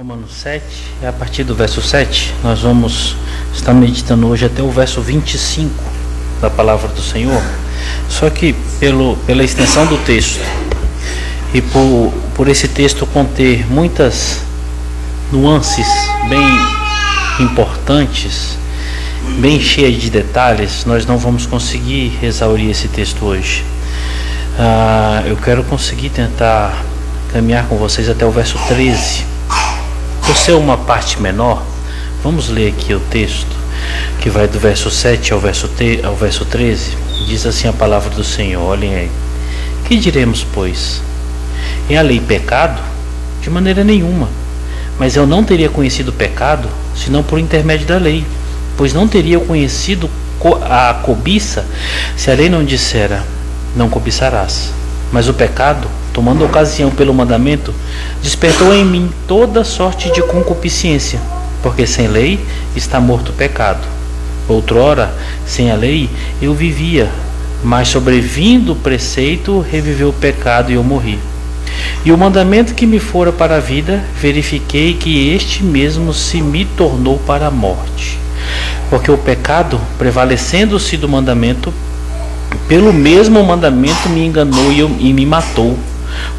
Romanos 7, a partir do verso 7, nós vamos estar meditando hoje até o verso 25 da palavra do Senhor. Só que pela extensão do texto e por esse texto conter muitas nuances bem importantes, bem cheias de detalhes, nós não vamos conseguir exaurir esse texto hoje. Eu quero conseguir tentar caminhar com vocês até o verso 13. Por ser uma parte menor, vamos ler aqui o texto, que vai do verso 7 ao verso 13. Diz assim a palavra do Senhor, olhem aí. Que diremos, pois? É a lei pecado? De maneira nenhuma. Mas eu não teria conhecido o pecado, senão por intermédio da lei. Pois não teria conhecido a cobiça, se a lei não dissera, não cobiçarás. Mas o pecado, tomando ocasião pelo mandamento, despertou em mim toda sorte de concupiscência, porque sem lei está morto o pecado. Outrora, sem a lei, eu vivia, mas sobrevindo o preceito, reviveu o pecado e eu morri. E o mandamento que me fora para a vida, verifiquei que este mesmo se me tornou para a morte. Porque o pecado, prevalecendo-se do mandamento, pelo mesmo mandamento me enganou e me matou.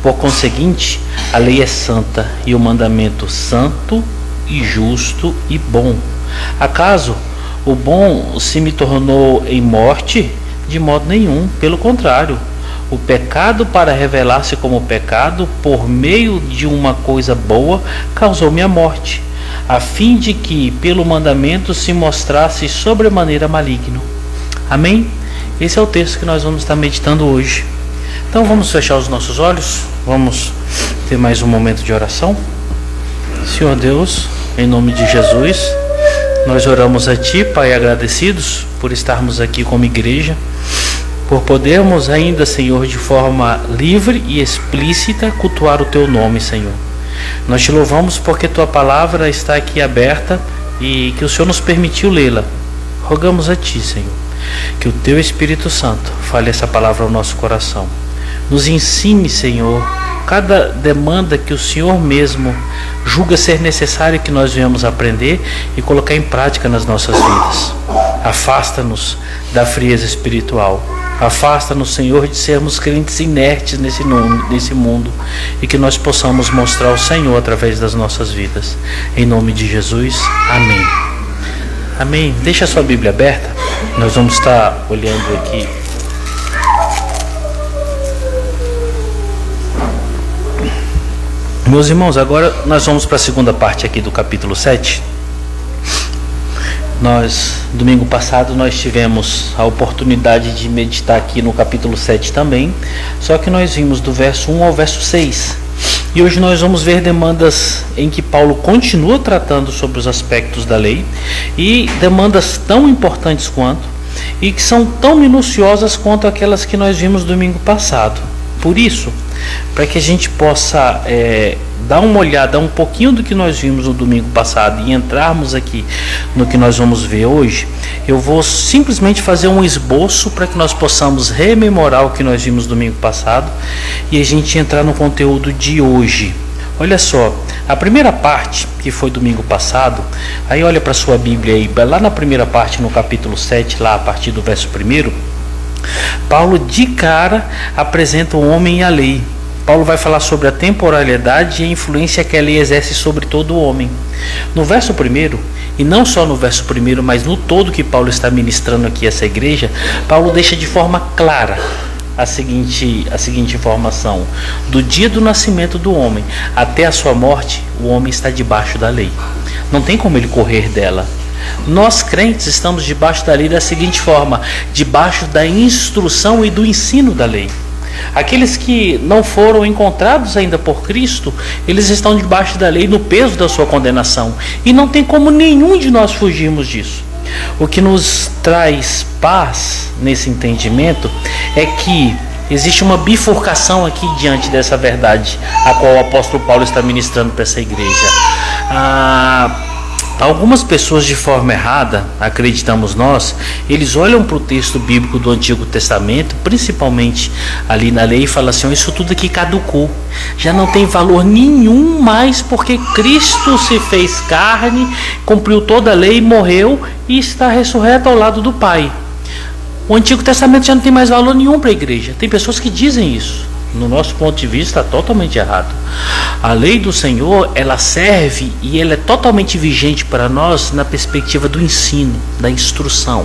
Por conseguinte, a lei é santa e o mandamento santo e justo e bom. Acaso o bom se me tornou em morte? De modo nenhum, pelo contrário. O pecado, para revelar-se como pecado, por meio de uma coisa boa, causou-me a morte, a fim de que pelo mandamento se mostrasse sobremaneira maligno. Amém? Esse é o texto que nós vamos estar meditando hoje. Então vamos fechar os nossos olhos, vamos ter mais um momento de oração. Senhor Deus, em nome de Jesus, nós oramos a Ti, Pai, agradecidos por estarmos aqui como igreja, por podermos ainda, Senhor, de forma livre e explícita cultuar o Teu nome, Senhor. Nós Te louvamos porque Tua palavra está aqui aberta e que o Senhor nos permitiu lê-la. Rogamos a Ti, Senhor, que o Teu Espírito Santo fale essa palavra ao nosso coração. Nos ensine, Senhor, cada demanda que o Senhor mesmo julga ser necessário que nós venhamos aprender e colocar em prática nas nossas vidas. Afasta-nos da frieza espiritual. Afasta-nos, Senhor, de sermos crentes inertes nesse mundo e que nós possamos mostrar o Senhor através das nossas vidas. Em nome de Jesus, amém. Amém. Deixa a sua Bíblia aberta. Nós vamos estar olhando aqui. Meus irmãos, agora nós vamos para a segunda parte aqui do capítulo 7. Domingo passado, nós tivemos a oportunidade de meditar aqui no capítulo 7 também, só que nós vimos do verso 1 ao verso 6. E hoje nós vamos ver demandas em que Paulo continua tratando sobre os aspectos da lei, e demandas tão importantes quanto, e que são tão minuciosas quanto aquelas que nós vimos domingo passado. Por isso, para que a gente possa dar uma olhada um pouquinho do que nós vimos no domingo passado e entrarmos aqui no que nós vamos ver hoje, eu vou simplesmente fazer um esboço para que nós possamos rememorar o que nós vimos domingo passado e a gente entrar no conteúdo de hoje. Olha só, a primeira parte, que foi domingo passado, aí olha para a sua Bíblia aí, lá na primeira parte, no capítulo 7, lá a partir do verso 1, Paulo de cara apresenta o homem e a lei. Paulo vai falar sobre a temporalidade e a influência que a lei exerce sobre todo o homem. No verso 1, e não só no verso 1, mas no todo que Paulo está ministrando aqui a essa igreja, Paulo deixa de forma clara a seguinte informação: do dia do nascimento do homem até a sua morte, o homem está debaixo da lei. Não tem como ele correr dela. Nós crentes estamos debaixo da lei da seguinte forma: debaixo da instrução e do ensino da lei. Aqueles que não foram encontrados ainda por Cristo, eles estão debaixo da lei no peso da sua condenação, e não tem como nenhum de nós fugirmos disso. O que nos traz paz nesse entendimento é que existe uma bifurcação aqui diante dessa verdade, a qual o apóstolo Paulo está ministrando para essa igreja. Algumas pessoas, de forma errada, acreditamos nós, eles olham para o texto bíblico do Antigo Testamento, principalmente ali na lei, e falam assim: oh, isso tudo aqui caducou, já não tem valor nenhum mais, porque Cristo se fez carne, cumpriu toda a lei, morreu e está ressurreto ao lado do Pai. O Antigo Testamento já não tem mais valor nenhum para a igreja. Tem pessoas que dizem isso. No nosso ponto de vista, está totalmente errado. A lei do Senhor, ela serve e ela é totalmente vigente para nós na perspectiva do ensino, da instrução.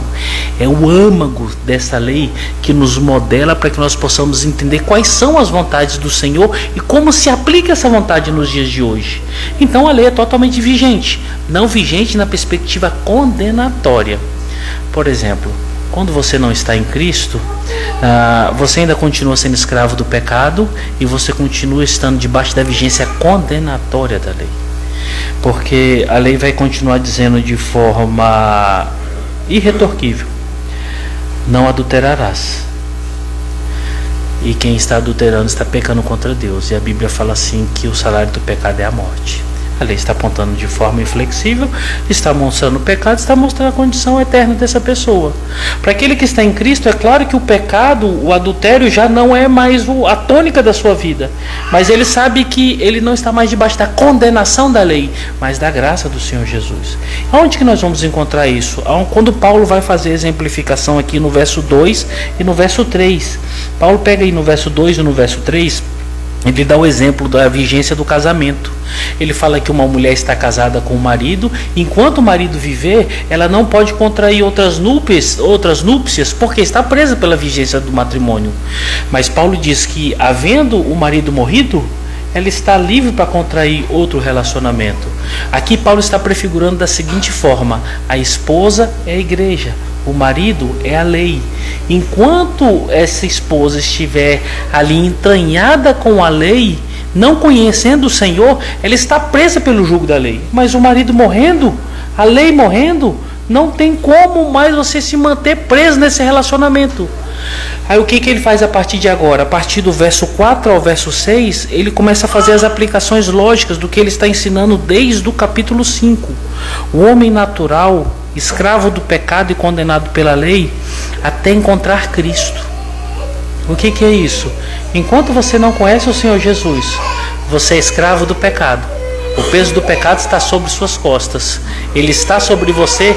É o âmago dessa lei que nos modela para que nós possamos entender quais são as vontades do Senhor e como se aplica essa vontade nos dias de hoje. Então a lei é totalmente vigente, não vigente na perspectiva condenatória. Por exemplo, quando você não está em Cristo, você ainda continua sendo escravo do pecado e você continua estando debaixo da vigência condenatória da lei. Porque a lei vai continuar dizendo de forma irretorquível: não adulterarás. E quem está adulterando está pecando contra Deus. E a Bíblia fala assim que o salário do pecado é a morte. A lei está apontando de forma inflexível, está mostrando o pecado, está mostrando a condição eterna dessa pessoa. Para aquele que está em Cristo, é claro que o pecado, o adultério, já não é mais a tônica da sua vida. Mas ele sabe que ele não está mais debaixo da condenação da lei, mas da graça do Senhor Jesus. Onde que nós vamos encontrar isso? Quando Paulo vai fazer a exemplificação aqui no verso 2 e no verso 3. Paulo pega aí no verso 2 e no verso 3, ele dá o exemplo da vigência do casamento. Ele fala que uma mulher está casada com o marido, enquanto o marido viver, ela não pode contrair outras núpcias, porque está presa pela vigência do matrimônio. Mas Paulo diz que, havendo o marido morrido, ela está livre para contrair outro relacionamento. Aqui Paulo está prefigurando da seguinte forma: a esposa é a igreja, o marido é a lei. Enquanto essa esposa estiver ali entranhada com a lei, não conhecendo o Senhor, ela está presa pelo jugo da lei. Mas o marido morrendo, a lei morrendo, não tem como mais você se manter preso nesse relacionamento. Aí o que ele faz a partir de agora? A partir do verso 4 ao verso 6, ele começa a fazer as aplicações lógicas do que ele está ensinando desde o capítulo 5. O homem natural, escravo do pecado e condenado pela lei, até encontrar Cristo. O que é isso? Enquanto você não conhece o Senhor Jesus, você é escravo do pecado. O peso do pecado está sobre suas costas. Ele está sobre você,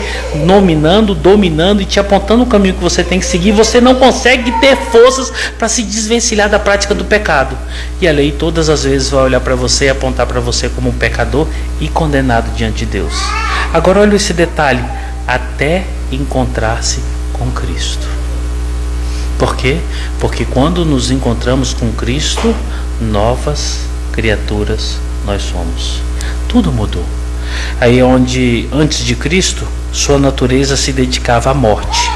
dominando e te apontando o caminho que você tem que seguir. Você não consegue ter forças para se desvencilhar da prática do pecado. E a lei todas as vezes vai olhar para você e apontar para você como um pecador e condenado diante de Deus. Agora olha esse detalhe: até encontrar-se com Cristo. Por quê? Porque quando nos encontramos com Cristo, novas criaturas nós somos. Tudo mudou. Aí onde antes de Cristo, sua natureza se dedicava à morte.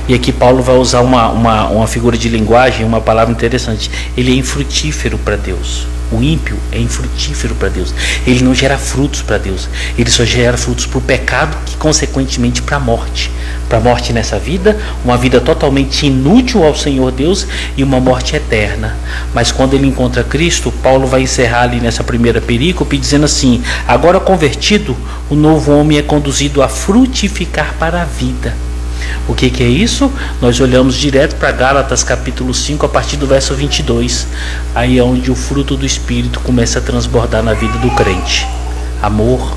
E aqui Paulo vai usar uma figura de linguagem, uma palavra interessante. Ele é infrutífero para Deus. O ímpio é infrutífero para Deus. Ele não gera frutos para Deus. Ele só gera frutos para o pecado e consequentemente para a morte. Para a morte nessa vida, uma vida totalmente inútil ao Senhor Deus e uma morte eterna. Mas quando ele encontra Cristo, Paulo vai encerrar ali nessa primeira perícope dizendo assim: agora convertido, o novo homem é conduzido a frutificar para a vida. O que é isso? Nós olhamos direto para Gálatas capítulo 5 a partir do verso 22. Aí é onde o fruto do Espírito começa a transbordar na vida do crente: amor,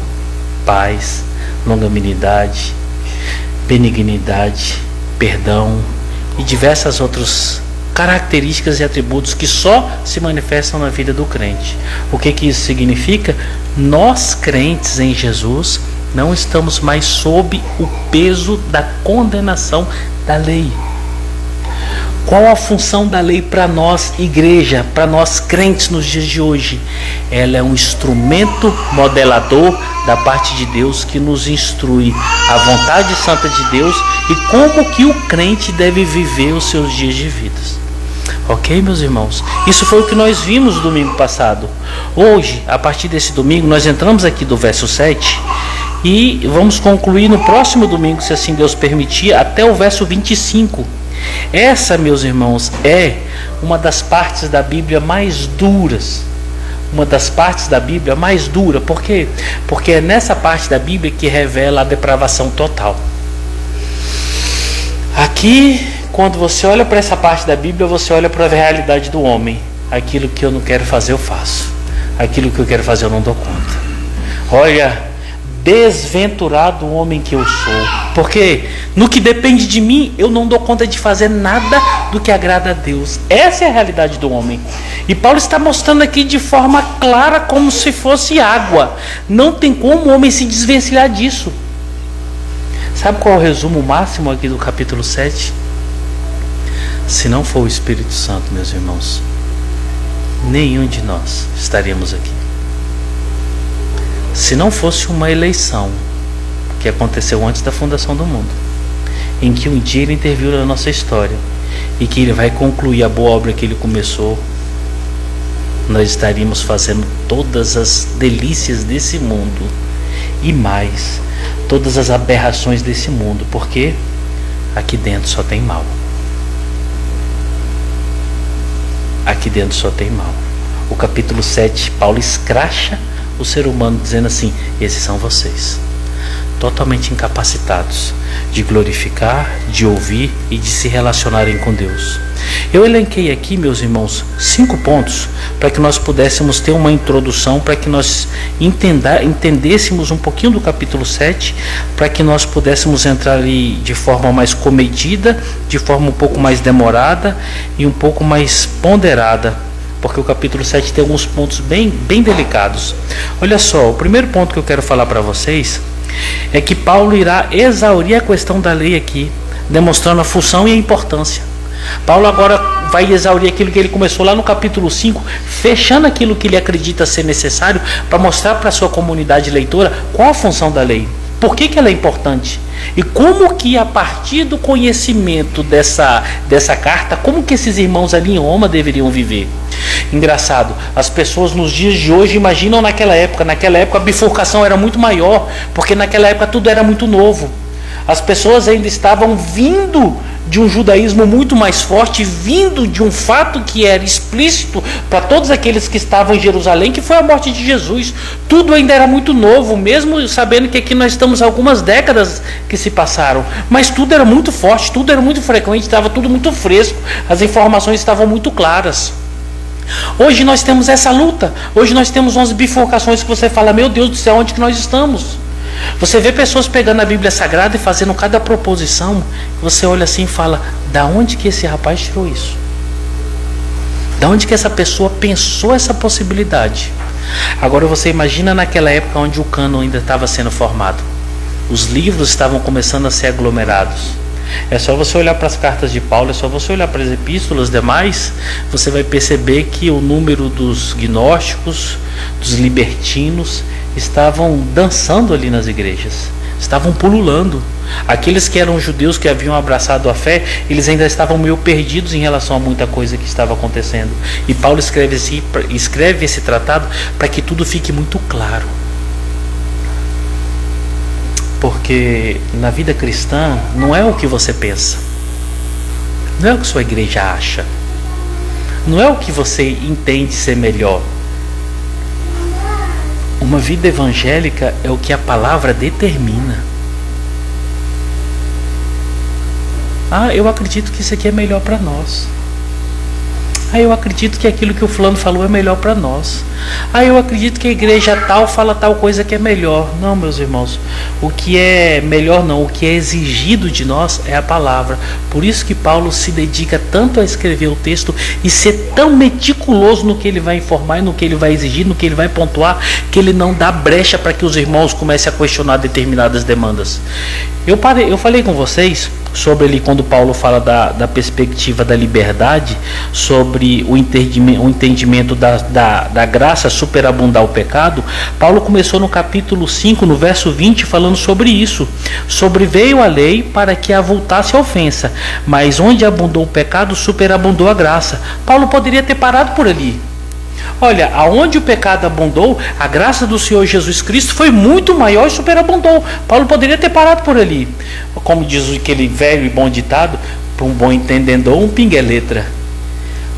paz, longanimidade, benignidade, perdão e diversas outras características e atributos que só se manifestam na vida do crente. O que isso significa? Nós, crentes em Jesus, não estamos mais sob o peso da condenação da lei. Qual a função da lei para nós, igreja, para nós crentes nos dias de hoje? Ela é um instrumento modelador da parte de Deus que nos instrui a vontade santa de Deus e como que o crente deve viver os seus dias de vida. Ok, meus irmãos? Isso foi o que nós vimos no domingo passado. Hoje, a partir desse domingo, nós entramos aqui do verso 7 e vamos concluir no próximo domingo, se assim Deus permitir, até o verso 25. Essa, meus irmãos, é uma das partes da Bíblia mais duras, uma das partes da Bíblia mais dura. Por quê? Porque é nessa parte da Bíblia que revela a depravação total. Aqui, quando você olha para essa parte da Bíblia, você olha para a realidade do homem. Aquilo que eu não quero fazer, eu faço. Aquilo que eu quero fazer, eu não dou conta. Olha, desventurado o homem que eu sou. Porque no que depende de mim, eu não dou conta de fazer nada do que agrada a Deus. Essa é a realidade do homem. E Paulo está mostrando aqui de forma clara, como se fosse água. Não tem como o homem se desvencilhar disso. Sabe qual é o resumo máximo aqui do capítulo 7? Se não for o Espírito Santo, meus irmãos, nenhum de nós estaríamos aqui. Se não fosse uma eleição que aconteceu antes da fundação do mundo, em que um dia ele interviu na nossa história e que ele vai concluir a boa obra que ele começou, nós estaríamos fazendo todas as delícias desse mundo e mais, todas as aberrações desse mundo, porque aqui dentro só tem mal. Aqui dentro só tem mal. O capítulo 7, Paulo escracha o ser humano dizendo assim: esses são vocês, totalmente incapacitados de glorificar, de ouvir e de se relacionarem com Deus. Eu elenquei aqui, meus irmãos, 5 pontos para que nós pudéssemos ter uma introdução, para que nós entendêssemos um pouquinho do capítulo 7, para que nós pudéssemos entrar ali de forma mais comedida, de forma um pouco mais demorada e um pouco mais ponderada, porque o capítulo 7 tem alguns pontos bem delicados. Olha só, o primeiro ponto que eu quero falar para vocês é que Paulo irá exaurir a questão da lei aqui, demonstrando a função e a importância. Paulo agora vai exaurir aquilo que ele começou lá no capítulo 5, fechando aquilo que ele acredita ser necessário para mostrar para a sua comunidade leitora qual a função da lei, por que ela é importante e como que a partir do conhecimento dessa carta, como que esses irmãos ali em Roma deveriam viver. Engraçado, as pessoas nos dias de hoje imaginam naquela época a bifurcação era muito maior, porque naquela época tudo era muito novo. As pessoas ainda estavam vindo de um judaísmo muito mais forte, vindo de um fato que era explícito para todos aqueles que estavam em Jerusalém, que foi a morte de Jesus. Tudo ainda era muito novo, mesmo sabendo que aqui nós estamos algumas décadas que se passaram, mas tudo era muito forte, tudo era muito frequente, estava tudo muito fresco, as informações estavam muito claras. Hoje nós temos essa luta, hoje nós temos umas bifurcações que você fala: meu Deus do céu, onde que nós estamos? Você vê pessoas pegando a Bíblia Sagrada e fazendo cada proposição, você olha assim e fala: da onde que esse rapaz tirou isso? Da onde que essa pessoa pensou essa possibilidade? Agora você imagina naquela época onde o cânon ainda estava sendo formado, os livros estavam começando a ser aglomerados. É só você olhar para as cartas de Paulo, é só você olhar para as epístolas demais, você vai perceber que o número dos gnósticos, dos libertinos, estavam dançando ali nas igrejas, estavam pululando. Aqueles que eram judeus, que haviam abraçado a fé, eles ainda estavam meio perdidos em relação a muita coisa que estava acontecendo. E Paulo escreve esse tratado para que tudo fique muito claro. Porque na vida cristã não é o que você pensa, não é o que sua igreja acha, não é o que você entende ser melhor. Uma vida evangélica é o que a palavra determina. Eu acredito que isso aqui é melhor para nós. Eu acredito que aquilo que o fulano falou é melhor para nós. Eu acredito que a igreja tal fala tal coisa que é melhor. Não, meus irmãos, o que é melhor não, o que é exigido de nós é a palavra. Por isso que Paulo se dedica tanto a escrever o texto e ser tão meticuloso no que ele vai informar, no que ele vai exigir, no que ele vai pontuar, que ele não dá brecha para que os irmãos comecem a questionar determinadas demandas. Eu falei com vocês sobre ali, quando Paulo fala da perspectiva da liberdade, sobre o entendimento da graça superabundar o pecado. Paulo começou no capítulo 5, no verso 20, falando sobre isso. Sobreveio a lei para que avultasse a ofensa, mas onde abundou o pecado, superabundou a graça. Paulo poderia ter parado por ali. Olha, aonde o pecado abundou, a graça do Senhor Jesus Cristo foi muito maior e superabundou. Paulo poderia ter parado por ali. Como diz aquele velho e bom ditado: para um bom entendedor, um pinga é letra.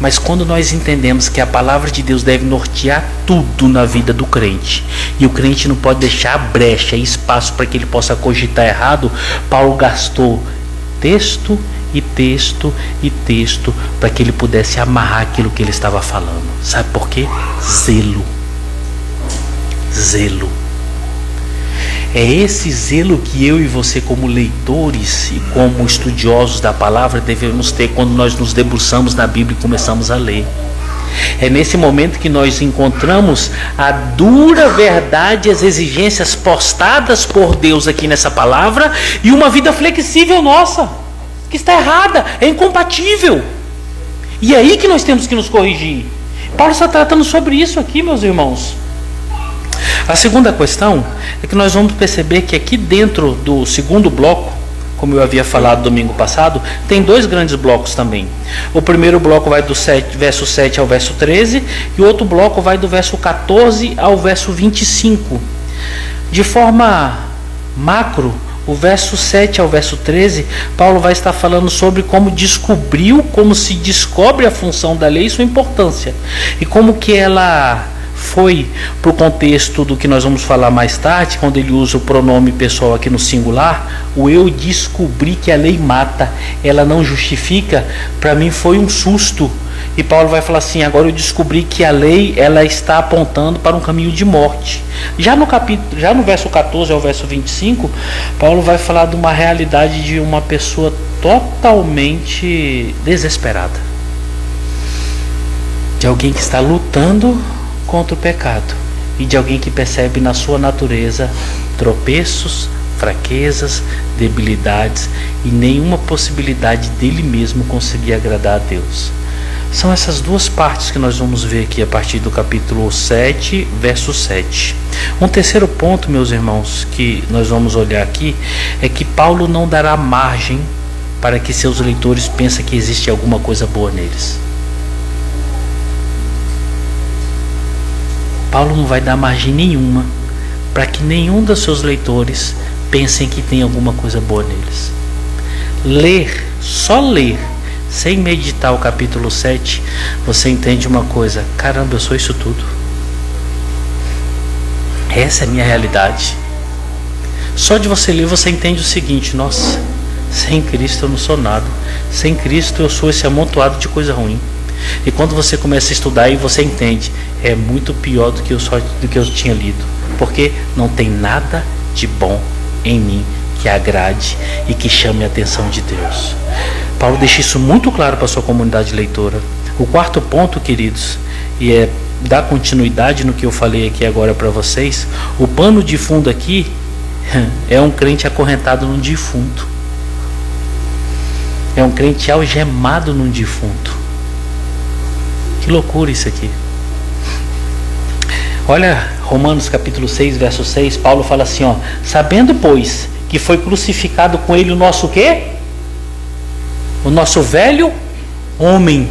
Mas quando nós entendemos que a palavra de Deus deve nortear tudo na vida do crente, e o crente não pode deixar brecha e espaço para que ele possa cogitar errado, Paulo gastou texto e texto e texto para que ele pudesse amarrar aquilo que ele estava falando. Sabe por quê? Zelo. Zelo. É esse zelo que eu e você, como leitores e como estudiosos da palavra, devemos ter quando nós nos debruçamos na Bíblia e começamos a ler. É nesse momento que nós encontramos a dura verdade, as exigências postadas por Deus aqui nessa palavra, e uma vida flexível nossa, que está errada, é incompatível. E é aí que nós temos que nos corrigir. Paulo está tratando sobre isso aqui, meus irmãos. A segunda questão é que nós vamos perceber que aqui dentro do segundo bloco, como eu havia falado domingo passado, tem dois grandes blocos também. O primeiro bloco vai do verso 7 ao verso 13, e o outro bloco vai do verso 14 ao verso 25. De forma macro, o verso 7 ao verso 13, Paulo vai estar falando sobre como se descobre a função da lei e sua importância, e como que ela foi para o contexto do que nós vamos falar mais tarde, quando ele usa o pronome pessoal aqui no singular. O eu descobri que a lei mata, ela não justifica. Para mim foi um susto. E Paulo vai falar assim: agora eu descobri que a lei, ela está apontando para um caminho de morte. Já no verso 14 ao verso 25, Paulo vai falar de uma realidade de uma pessoa totalmente desesperada, de alguém que está lutando contra o pecado, e de alguém que percebe na sua natureza tropeços, fraquezas, debilidades e nenhuma possibilidade dele mesmo conseguir agradar a Deus. São essas duas partes que nós vamos ver aqui a partir do capítulo 7, verso 7. Um terceiro ponto, meus irmãos, que nós vamos olhar aqui, é que Paulo não dará margem para que seus leitores pensem que existe alguma coisa boa neles. Paulo não vai dar margem nenhuma para que nenhum dos seus leitores pensem que tem alguma coisa boa neles. Ler, só ler, sem meditar o capítulo 7, você entende uma coisa: caramba, eu sou isso tudo. Essa é a minha realidade. Só de você ler você entende o seguinte: nossa, sem Cristo eu não sou nada. Sem Cristo eu sou esse amontoado de coisa ruim. E quando você começa a estudar e você entende, é muito pior do que eu tinha lido, porque não tem nada de bom em mim que agrade e que chame a atenção de Deus. Paulo deixa isso muito claro para a sua comunidade leitora. O quarto ponto, queridos, e é dar continuidade no que eu falei aqui agora para vocês, o pano de fundo aqui é um crente acorrentado num defunto, é um crente algemado num defunto. Que loucura isso aqui. Olha Romanos capítulo 6, verso 6, Paulo fala assim, ó: sabendo, pois, que foi crucificado com ele o nosso quê? O nosso velho homem.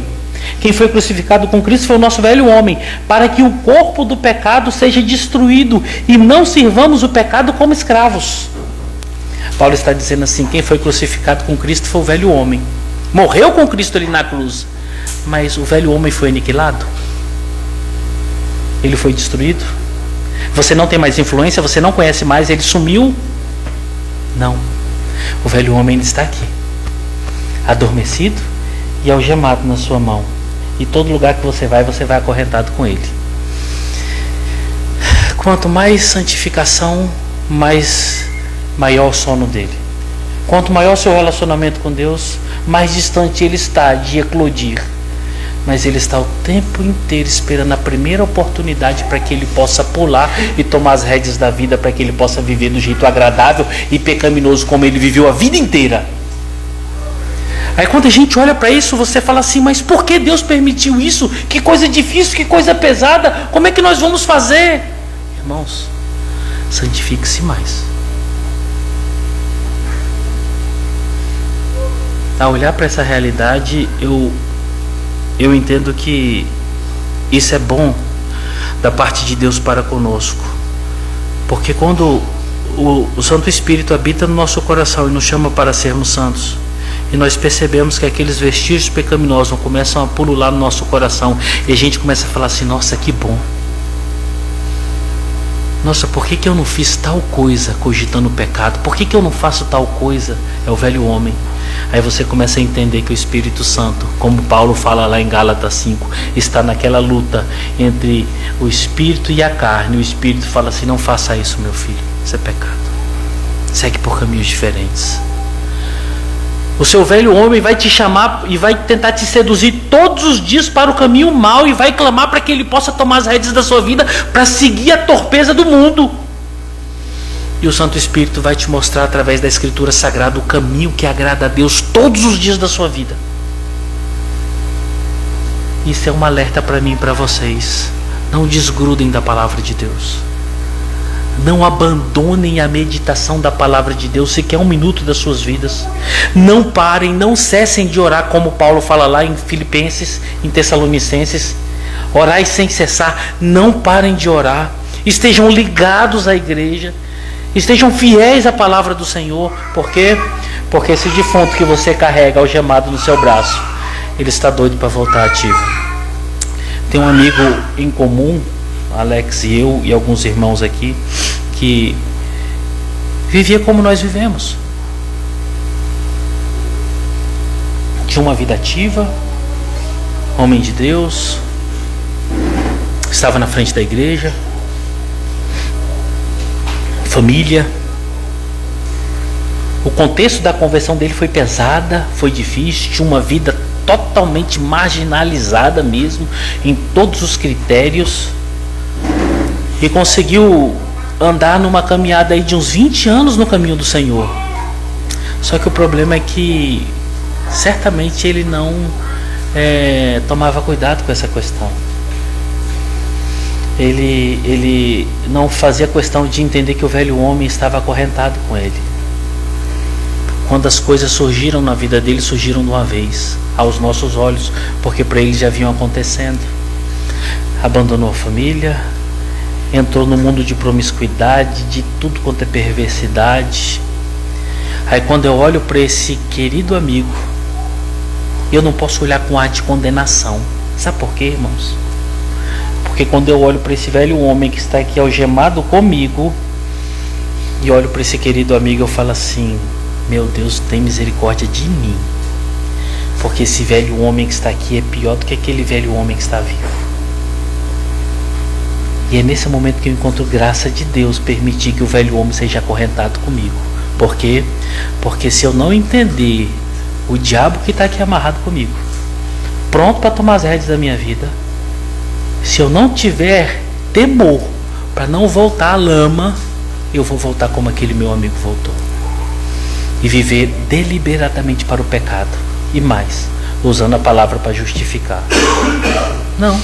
Quem foi crucificado com Cristo foi o nosso velho homem, para que o corpo do pecado seja destruído e não sirvamos o pecado como escravos. Paulo está dizendo assim: quem foi crucificado com Cristo foi o velho homem. Morreu com Cristo ali na cruz, mas o velho homem foi aniquilado? Ele foi destruído? Você não tem mais influência, você não conhece mais, ele sumiu? Não. O velho homem ainda está aqui, adormecido e algemado na sua mão. E todo lugar que você vai acorrentado com ele. Quanto mais santificação, maior o sono dele. Quanto maior o seu relacionamento com Deus, mais distante ele está de eclodir. Mas ele está o tempo inteiro esperando a primeira oportunidade para que ele possa pular e tomar as rédeas da vida, para que ele possa viver do jeito agradável e pecaminoso como ele viveu a vida inteira. Aí quando a gente olha para isso, você fala assim: mas por que Deus permitiu isso? Que coisa difícil, que coisa pesada, como é que nós vamos fazer? Irmãos, santifique-se mais. Ao olhar para essa realidade, eu entendo que isso é bom da parte de Deus para conosco, porque quando o Santo Espírito habita no nosso coração e nos chama para sermos santos, E nós percebemos que aqueles vestígios pecaminosos começam a pulular no nosso coração. E a gente começa a falar assim: nossa, que bom. Nossa, por que eu não fiz tal coisa cogitando o pecado? Por que eu não faço tal coisa? É o velho homem. Aí você começa a entender que o Espírito Santo, como Paulo fala lá em Gálatas 5, está naquela luta entre o Espírito e a carne. O Espírito fala assim: não faça isso, meu filho, isso é pecado. Segue por caminhos diferentes. O seu velho homem vai te chamar e vai tentar te seduzir todos os dias para o caminho mau e vai clamar para que ele possa tomar as rédeas da sua vida para seguir a torpeza do mundo. E o Santo Espírito vai te mostrar através da Escritura Sagrada o caminho que agrada a Deus todos os dias da sua vida. Isso é um alerta para mim e para vocês. Não desgrudem da palavra de Deus. Não abandonem a meditação da palavra de Deus sequer um minuto das suas vidas. Não parem, não cessem de orar, como Paulo fala lá em Filipenses, em Tessalonicenses. Orai sem cessar. Não parem de orar. Estejam ligados à igreja. Estejam fiéis à palavra do Senhor. Por quê? Porque esse defunto que você carrega algemado no seu braço, ele está doido para voltar ativo. Tem um amigo em comum, Alex e eu e alguns irmãos aqui, que vivia como nós vivemos. Tinha uma vida ativa, homem de Deus, estava na frente da igreja, família. O contexto da conversão dele foi pesada, foi difícil, tinha uma vida totalmente marginalizada mesmo, em todos os critérios. E conseguiu andar numa caminhada aí de uns 20 anos no caminho do Senhor. Só que o problema é que certamente ele não tomava cuidado com essa questão. Ele não fazia questão de entender que o velho homem estava acorrentado com ele. Quando as coisas surgiram na vida dele, surgiram de uma vez, aos nossos olhos, porque para ele já vinham acontecendo. Abandonou a família, entrou no mundo de promiscuidade, de tudo quanto é perversidade. Aí quando eu olho para esse querido amigo, eu não posso olhar com ar de condenação. Sabe por quê, irmãos? Porque quando eu olho para esse velho homem que está aqui algemado comigo, e olho para esse querido amigo, eu falo assim: meu Deus, tem misericórdia de mim, porque esse velho homem que está aqui é pior do que aquele velho homem que está vivo. E é nesse momento que eu encontro graça de Deus permitir que o velho homem seja acorrentado comigo. Por quê? Porque se eu não entender o diabo que está aqui amarrado comigo, pronto para tomar as rédeas da minha vida, se eu não tiver temor para não voltar à lama, eu vou voltar como aquele meu amigo voltou. E viver deliberadamente para o pecado. E mais, usando a palavra para justificar. Não.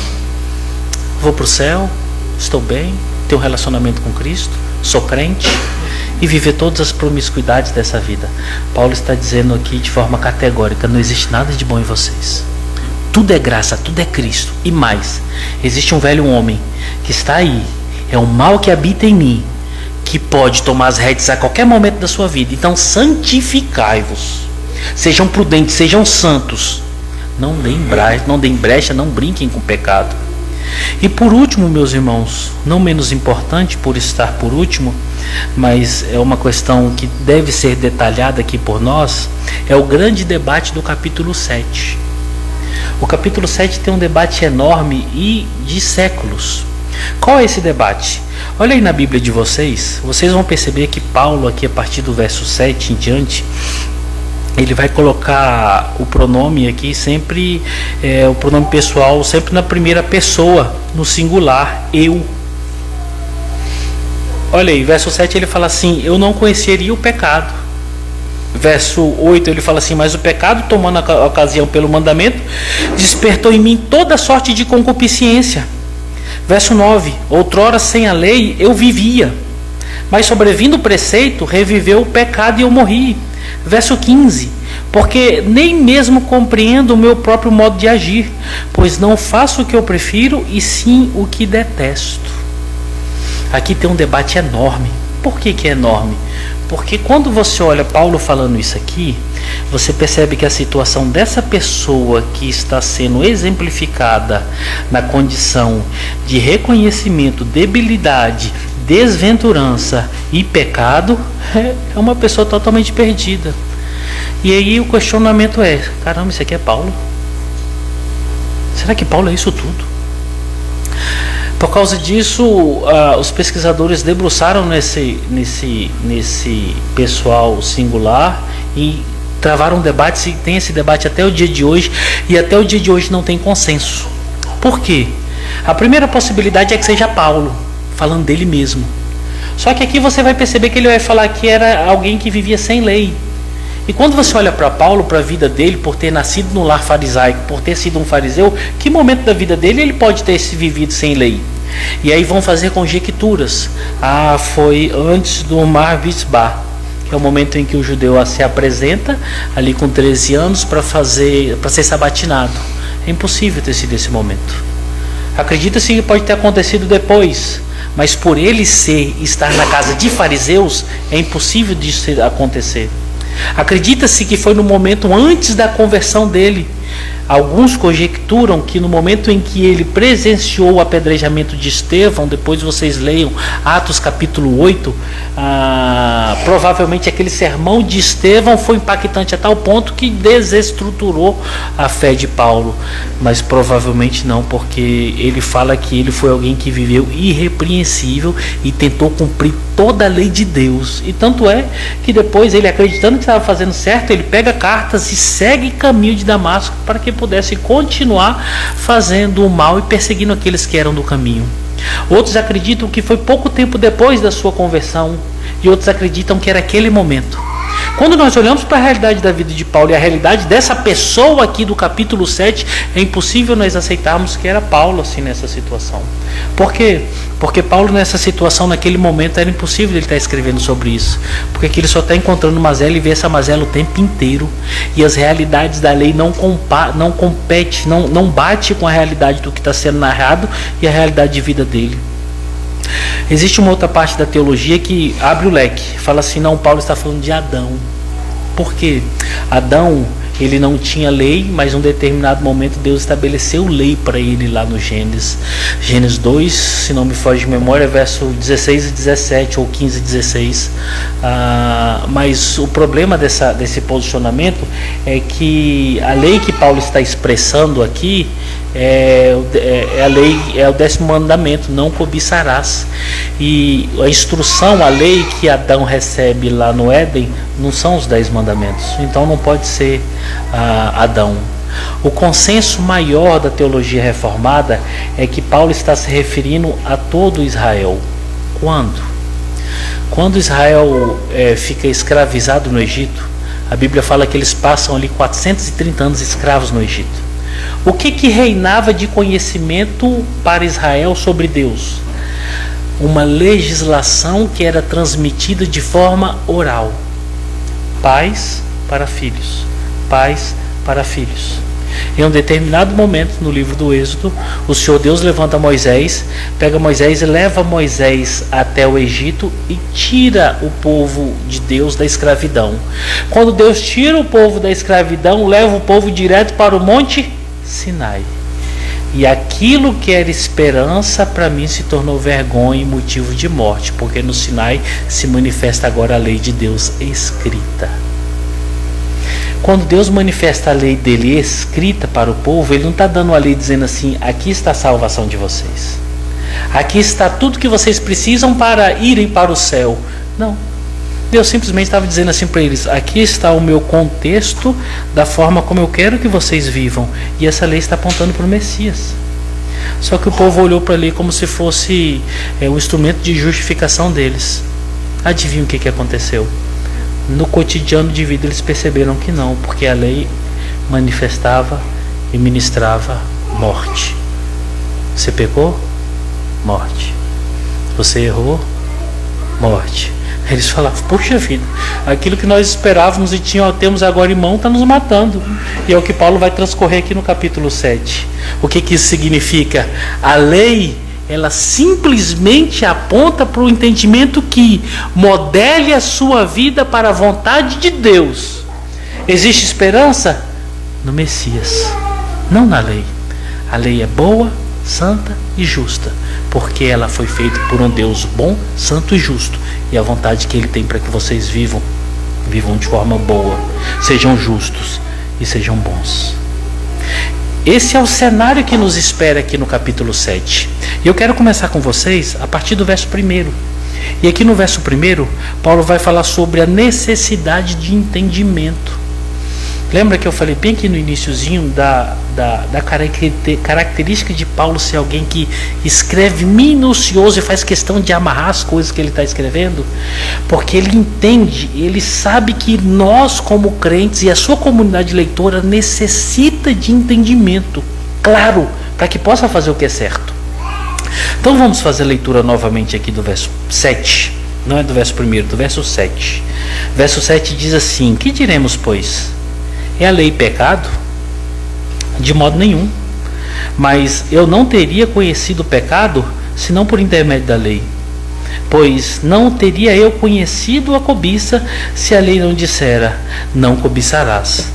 Vou para o céu, estou bem, tenho um relacionamento com Cristo, sou crente, e viver todas as promiscuidades dessa vida. Paulo está dizendo aqui de forma categórica: não existe nada de bom em vocês. Tudo é graça, tudo é Cristo. E mais, existe um velho homem que está aí, é o mal que habita em mim, que pode tomar as rédeas a qualquer momento da sua vida. Então santificai-vos, sejam prudentes, sejam santos, não deem brecha, não brinquem com o pecado. E por último, meus irmãos, não menos importante por estar por último, mas é uma questão que deve ser detalhada aqui por nós, é o grande debate do capítulo 7. O capítulo 7 tem um debate enorme e de séculos. Qual é esse debate? Olha aí na Bíblia de vocês, vocês vão perceber que Paulo aqui, a partir do verso 7 em diante, ele vai colocar o pronome aqui sempre, o pronome pessoal sempre na primeira pessoa, no singular, eu. Olha aí, verso 7 ele fala assim: eu não conheceria o pecado. Verso 8 ele fala assim: mas o pecado, tomando a ocasião pelo mandamento, despertou em mim toda sorte de concupiscência. Verso 9: outrora sem a lei eu vivia, mas sobrevindo o preceito, reviveu o pecado e eu morri. Verso 15: porque nem mesmo compreendo o meu próprio modo de agir, pois não faço o que eu prefiro, e sim o que detesto. Aqui tem um debate enorme. Por que é enorme? Porque quando você olha Paulo falando isso aqui, você percebe que a situação dessa pessoa que está sendo exemplificada na condição de reconhecimento, debilidade, desventurança e pecado é uma pessoa totalmente perdida. E aí o questionamento é: caramba, isso aqui é Paulo? Será que Paulo é isso tudo? Por causa disso, os pesquisadores debruçaram nesse pessoal singular e travaram um debate. Tem esse debate até o dia de hoje, e até o dia de hoje não tem consenso. Por quê? A primeira possibilidade é que seja Paulo, falando dele mesmo. Só que aqui você vai perceber que ele vai falar que era alguém que vivia sem lei. E quando você olha para Paulo, para a vida dele, por ter nascido no lar farisaico, por ter sido um fariseu, que momento da vida dele ele pode ter se vivido sem lei? E aí vão fazer conjecturas. Foi antes do Mar Mitzvah, que é o momento em que o judeu se apresenta, ali com 13 anos, para ser sabatinado. É impossível ter sido esse momento. Acredita-se que pode ter acontecido depois, mas por ele estar na casa de fariseus, é impossível disso acontecer. Acredita-se que foi no momento antes da conversão dele. Alguns conjecturam que no momento em que ele presenciou o apedrejamento de Estevão, depois vocês leiam Atos capítulo 8, provavelmente aquele sermão de Estevão foi impactante a tal ponto que desestruturou a fé de Paulo. Mas provavelmente não, porque ele fala que ele foi alguém que viveu irrepreensível e tentou cumprir toda a lei de Deus. E tanto é que depois ele, acreditando que estava fazendo certo, ele pega cartas e segue caminho de Damasco para que pudesse continuar fazendo o mal e perseguindo aqueles que eram do caminho. Outros acreditam que foi pouco tempo depois da sua conversão, e outros acreditam que era aquele momento. Quando nós olhamos para a realidade da vida de Paulo e a realidade dessa pessoa aqui do capítulo 7, é impossível nós aceitarmos que era Paulo assim nessa situação. Por quê? Porque Paulo nessa situação, naquele momento, era impossível ele estar escrevendo sobre isso. Porque aqui ele só está encontrando mazela e vê essa mazela o tempo inteiro. E as realidades da lei não bate com a realidade do que está sendo narrado e a realidade de vida dele. Existe uma outra parte da teologia que abre o leque, fala assim: não, Paulo está falando de Adão. Por quê? Adão, ele não tinha lei, mas em um determinado momento Deus estabeleceu lei para ele lá no Gênesis 2, se não me foge de memória, verso 16 e 17 ou 15 e 16. Mas o problema desse posicionamento é que a lei que Paulo está expressando aqui é a lei, é o 10º mandamento: não cobiçarás. E a instrução, a lei que Adão recebe lá no Éden, não são os 10 mandamentos. Então não pode ser Adão. O consenso maior da teologia reformada é que Paulo está se referindo a todo Israel. Quando? Quando Israel fica escravizado no Egito, a Bíblia fala que eles passam ali 430 anos escravos no Egito. O que reinava de conhecimento para Israel sobre Deus? Uma legislação que era transmitida de forma oral. Pais para filhos. Pais para filhos. Em um determinado momento no livro do Êxodo, o Senhor Deus levanta Moisés, pega Moisés e leva Moisés até o Egito e tira o povo de Deus da escravidão. Quando Deus tira o povo da escravidão, leva o povo direto para o Monte Sinai. E aquilo que era esperança para mim se tornou vergonha e motivo de morte, porque no Sinai se manifesta agora a lei de Deus escrita. Quando Deus manifesta a lei dele escrita para o povo, ele não está dando a lei dizendo assim: aqui está a salvação de vocês, aqui está tudo que vocês precisam para irem para o céu. Não. Deus simplesmente estava dizendo assim para eles: aqui está o meu contexto da forma como eu quero que vocês vivam. E essa lei está apontando para o Messias. Só que o povo olhou para a lei como se fosse um instrumento de justificação deles. Adivinha o que aconteceu? No cotidiano de vida eles perceberam que não, porque a lei manifestava e ministrava morte. Você pecou? Morte. Você errou? Morte. Eles falavam: puxa vida, aquilo que nós esperávamos e temos agora em mão está nos matando. E é o que Paulo vai transcorrer aqui no capítulo 7. O que isso significa? A lei, ela simplesmente aponta para o entendimento que modele a sua vida para a vontade de Deus. Existe esperança no Messias, não na lei. A lei é boa, santa e justa, porque ela foi feita por um Deus bom, santo e justo. E a vontade que Ele tem para que vocês vivam de forma boa, sejam justos e sejam bons. Esse é o cenário que nos espera aqui no capítulo 7. E eu quero começar com vocês a partir do verso 1. E aqui no verso 1, Paulo vai falar sobre a necessidade de entendimento. Lembra que eu falei bem aqui no iniciozinho da característica de Paulo ser alguém que escreve minucioso e faz questão de amarrar as coisas que ele está escrevendo? Porque ele entende, ele sabe que nós como crentes e a sua comunidade leitora necessita de entendimento, claro, para que possa fazer o que é certo. Então vamos fazer a leitura novamente aqui do verso 7, não é do verso 1, do verso 7. Verso 7 diz assim: que diremos, pois? É a lei pecado? De modo nenhum. Mas eu não teria conhecido o pecado, senão por intermédio da lei. Pois não teria eu conhecido a cobiça, se a lei não dissera, não cobiçarás.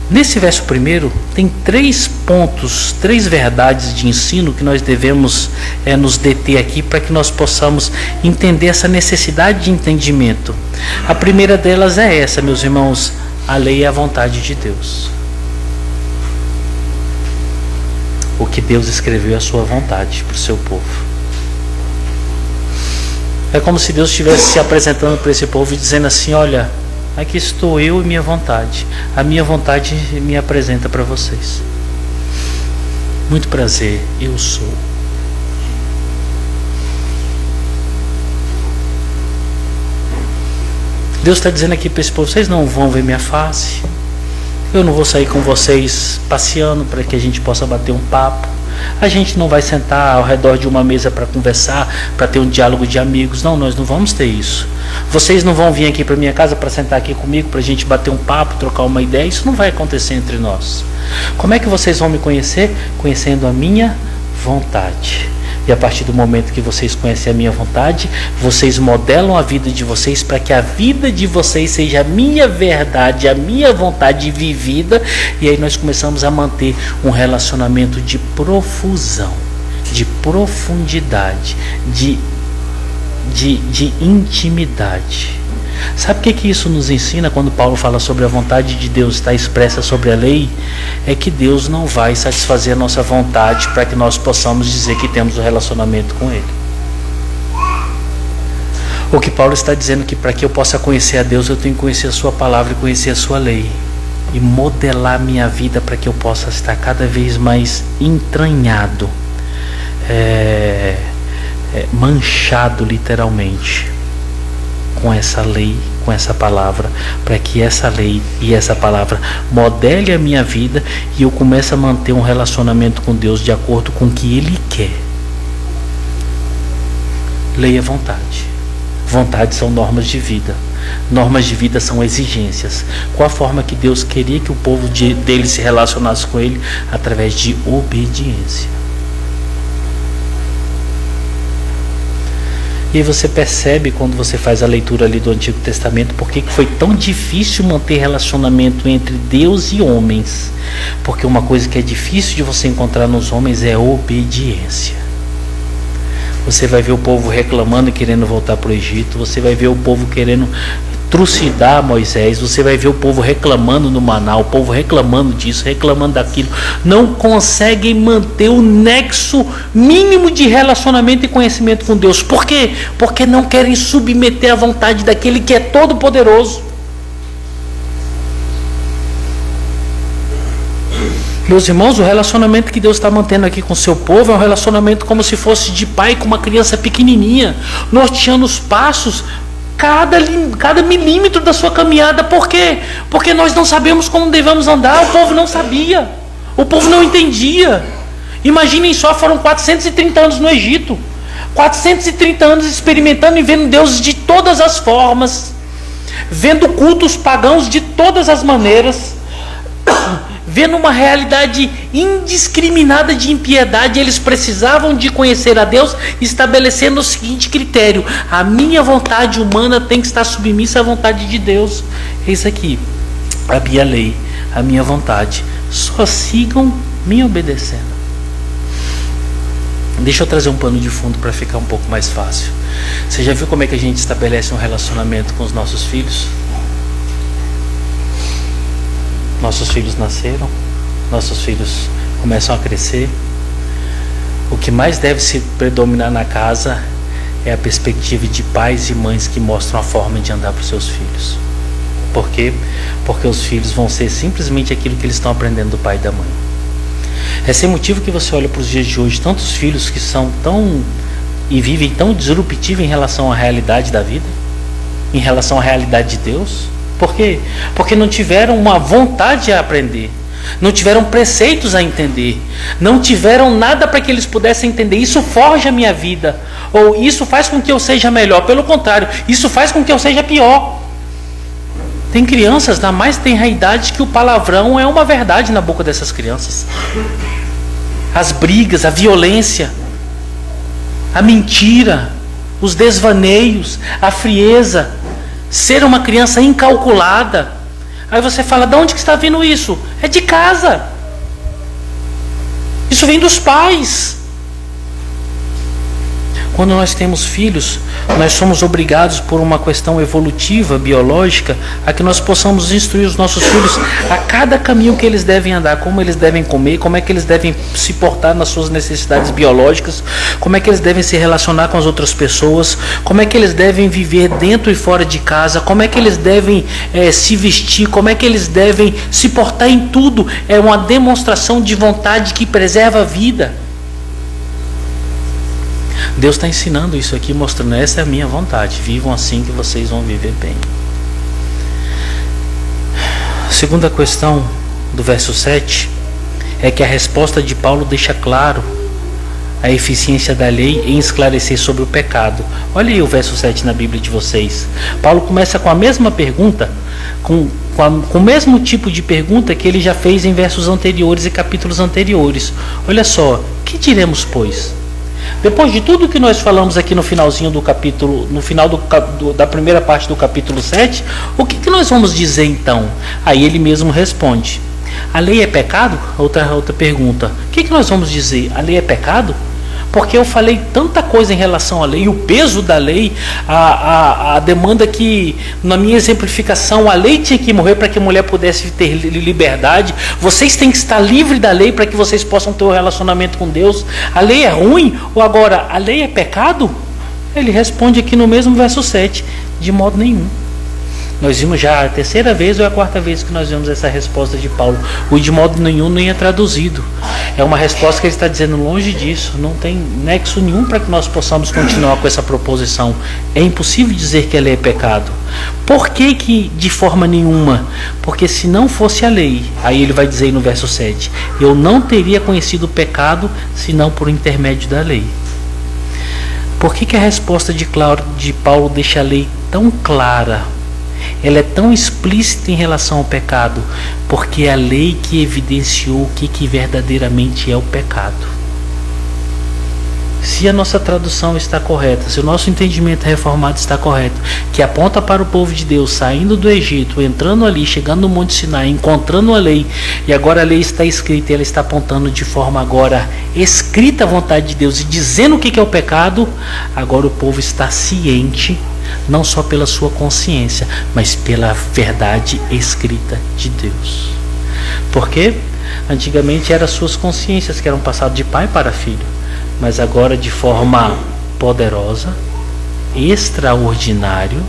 Nesse verso 1, tem 3 pontos, 3 verdades de ensino que nós devemos nos deter aqui, para que nós possamos entender essa necessidade de entendimento. A primeira delas é essa, meus irmãos: a lei é a vontade de Deus. O que Deus escreveu é a sua vontade para o seu povo. É como se Deus estivesse se apresentando para esse povo e dizendo assim: olha, aqui estou eu e minha vontade. A minha vontade me apresenta para vocês. Muito prazer, eu sou. Deus está dizendo aqui para esse povo: vocês não vão ver minha face, eu não vou sair com vocês passeando para que a gente possa bater um papo, a gente não vai sentar ao redor de uma mesa para conversar, para ter um diálogo de amigos. Não, nós não vamos ter isso. Vocês não vão vir aqui para minha casa para sentar aqui comigo, para a gente bater um papo, trocar uma ideia. Isso não vai acontecer entre nós. Como é que vocês vão me conhecer? Conhecendo a minha vontade. E a partir do momento que vocês conhecem a minha vontade, vocês modelam a vida de vocês para que a vida de vocês seja a minha verdade, a minha vontade vivida. E aí nós começamos a manter um relacionamento de profusão, de profundidade, de intimidade. Sabe o que isso nos ensina quando Paulo fala sobre a vontade de Deus estar expressa sobre a lei? É que Deus não vai satisfazer a nossa vontade para que nós possamos dizer que temos um relacionamento com Ele. O que Paulo está dizendo é que para que eu possa conhecer a Deus, eu tenho que conhecer a sua palavra e conhecer a sua lei. E modelar minha vida para que eu possa estar cada vez mais entranhado, manchado literalmente com essa lei, com essa palavra, para que essa lei e essa palavra modele a minha vida e eu comece a manter um relacionamento com Deus de acordo com o que Ele quer. Lei é vontade. Vontade são normas de vida. Normas de vida são exigências. Qual a forma que Deus queria que o povo dele se relacionasse com Ele? Através de obediência. E aí você percebe, quando você faz a leitura ali do Antigo Testamento, por que foi tão difícil manter relacionamento entre Deus e homens. Porque uma coisa que é difícil de você encontrar nos homens é obediência. Você vai ver o povo reclamando e querendo voltar para o Egito. Você vai ver o povo querendo trucidar Moisés. Você vai ver o povo reclamando no maná, o povo reclamando disso, reclamando daquilo. Não conseguem manter o nexo mínimo de relacionamento e conhecimento com Deus. Por quê? Porque não querem submeter à vontade daquele que é todo poderoso. Meus irmãos, o relacionamento que Deus está mantendo aqui com o seu povo é um relacionamento como se fosse de pai com uma criança pequenininha, norteando os passos, cada milímetro da sua caminhada. Por quê? Porque nós não sabemos como devemos andar. O povo não sabia, o povo não entendia. Imaginem só, foram 430 anos no Egito, 430 anos experimentando e vendo deuses de todas as formas, vendo cultos pagãos de todas as maneiras, vendo uma realidade indiscriminada de impiedade. Eles precisavam de conhecer a Deus, estabelecendo o seguinte critério: a minha vontade humana tem que estar submissa à vontade de Deus. É isso aqui. a minha lei, a minha vontade. Só sigam me obedecendo. Deixa eu trazer um pano de fundo para ficar um pouco mais fácil. Você já viu como é que a gente estabelece um relacionamento com os nossos filhos? Nossos filhos nasceram, nossos filhos começam a crescer. O que mais deve se predominar na casa é a perspectiva de pais e mães que mostram a forma de andar para os seus filhos. Por quê? Porque os filhos vão ser simplesmente aquilo que eles estão aprendendo do pai e da mãe. É sem motivo que você olha para os dias de hoje, tantos filhos que são tão e vivem tão disruptivos em relação à realidade da vida, em relação à realidade de Deus. Por quê? Porque não tiveram uma vontade a aprender, não tiveram preceitos a entender, não tiveram nada para que eles pudessem entender. Isso forja a minha vida, ou isso faz com que eu seja melhor. Pelo contrário, isso faz com que eu seja pior. Tem crianças na mais tenra idade que o palavrão é uma verdade na boca dessas crianças. As brigas, a violência, a mentira, os desvaneios, a frieza, ser uma criança incalculada. Aí você fala, de onde que está vindo isso? É de casa. Isso vem dos pais. Quando nós temos filhos, nós somos obrigados por uma questão evolutiva, biológica, a que nós possamos instruir os nossos filhos a cada caminho que eles devem andar, como eles devem comer, como é que eles devem se portar nas suas necessidades biológicas, como é que eles devem se relacionar com as outras pessoas, como é que eles devem viver dentro e fora de casa, como é que eles devem se vestir, como é que eles devem se portar em tudo. É uma demonstração de vontade que preserva a vida. Deus está ensinando isso aqui, mostrando, essa é a minha vontade, vivam assim que vocês vão viver bem. Segunda questão do verso 7 é que a resposta de Paulo deixa claro a eficiência da lei em esclarecer sobre o pecado. Olha aí o verso 7 na Bíblia de vocês. Paulo começa com a mesma pergunta, com o mesmo tipo de pergunta que ele já fez em versos anteriores e capítulos anteriores. Olha só, que diremos, pois? Depois de tudo que nós falamos aqui no finalzinho do capítulo, no final da primeira parte do capítulo 7, o que nós vamos dizer então? Aí ele mesmo responde: a lei é pecado? Outra pergunta. O que nós vamos dizer? A lei é pecado? Porque eu falei tanta coisa em relação à lei, o peso da lei, a demanda que, na minha exemplificação, a lei tinha que morrer para que a mulher pudesse ter liberdade. Vocês têm que estar livres da lei para que vocês possam ter um relacionamento com Deus. A lei é ruim? Ou agora, a lei é pecado? Ele responde aqui no mesmo verso 7, de modo nenhum. Nós vimos já a terceira vez ou a quarta vez que nós vimos essa resposta de Paulo. O de modo nenhum nem é traduzido. É uma resposta que ele está dizendo longe disso. Não tem nexo nenhum para que nós possamos continuar com essa proposição. É impossível dizer que a lei é pecado. Por que de forma nenhuma? Porque se não fosse a lei, aí ele vai dizer aí no verso 7, eu não teria conhecido o pecado senão por intermédio da lei. Por que a resposta de Paulo deixa a lei tão clara? Ela é tão explícita em relação ao pecado, porque é a lei que evidenciou o que verdadeiramente é o pecado. Se a nossa tradução está correta, se o nosso entendimento reformado está correto, que aponta para o povo de Deus saindo do Egito, entrando ali, chegando no Monte Sinai, encontrando a lei, e agora a lei está escrita, e ela está apontando de forma agora escrita a vontade de Deus e dizendo o que é o pecado, agora o povo está ciente, não só pela sua consciência, mas pela verdade escrita de Deus. Porque antigamente eram suas consciências que eram passadas de pai para filho, mas agora de forma poderosa, extraordinária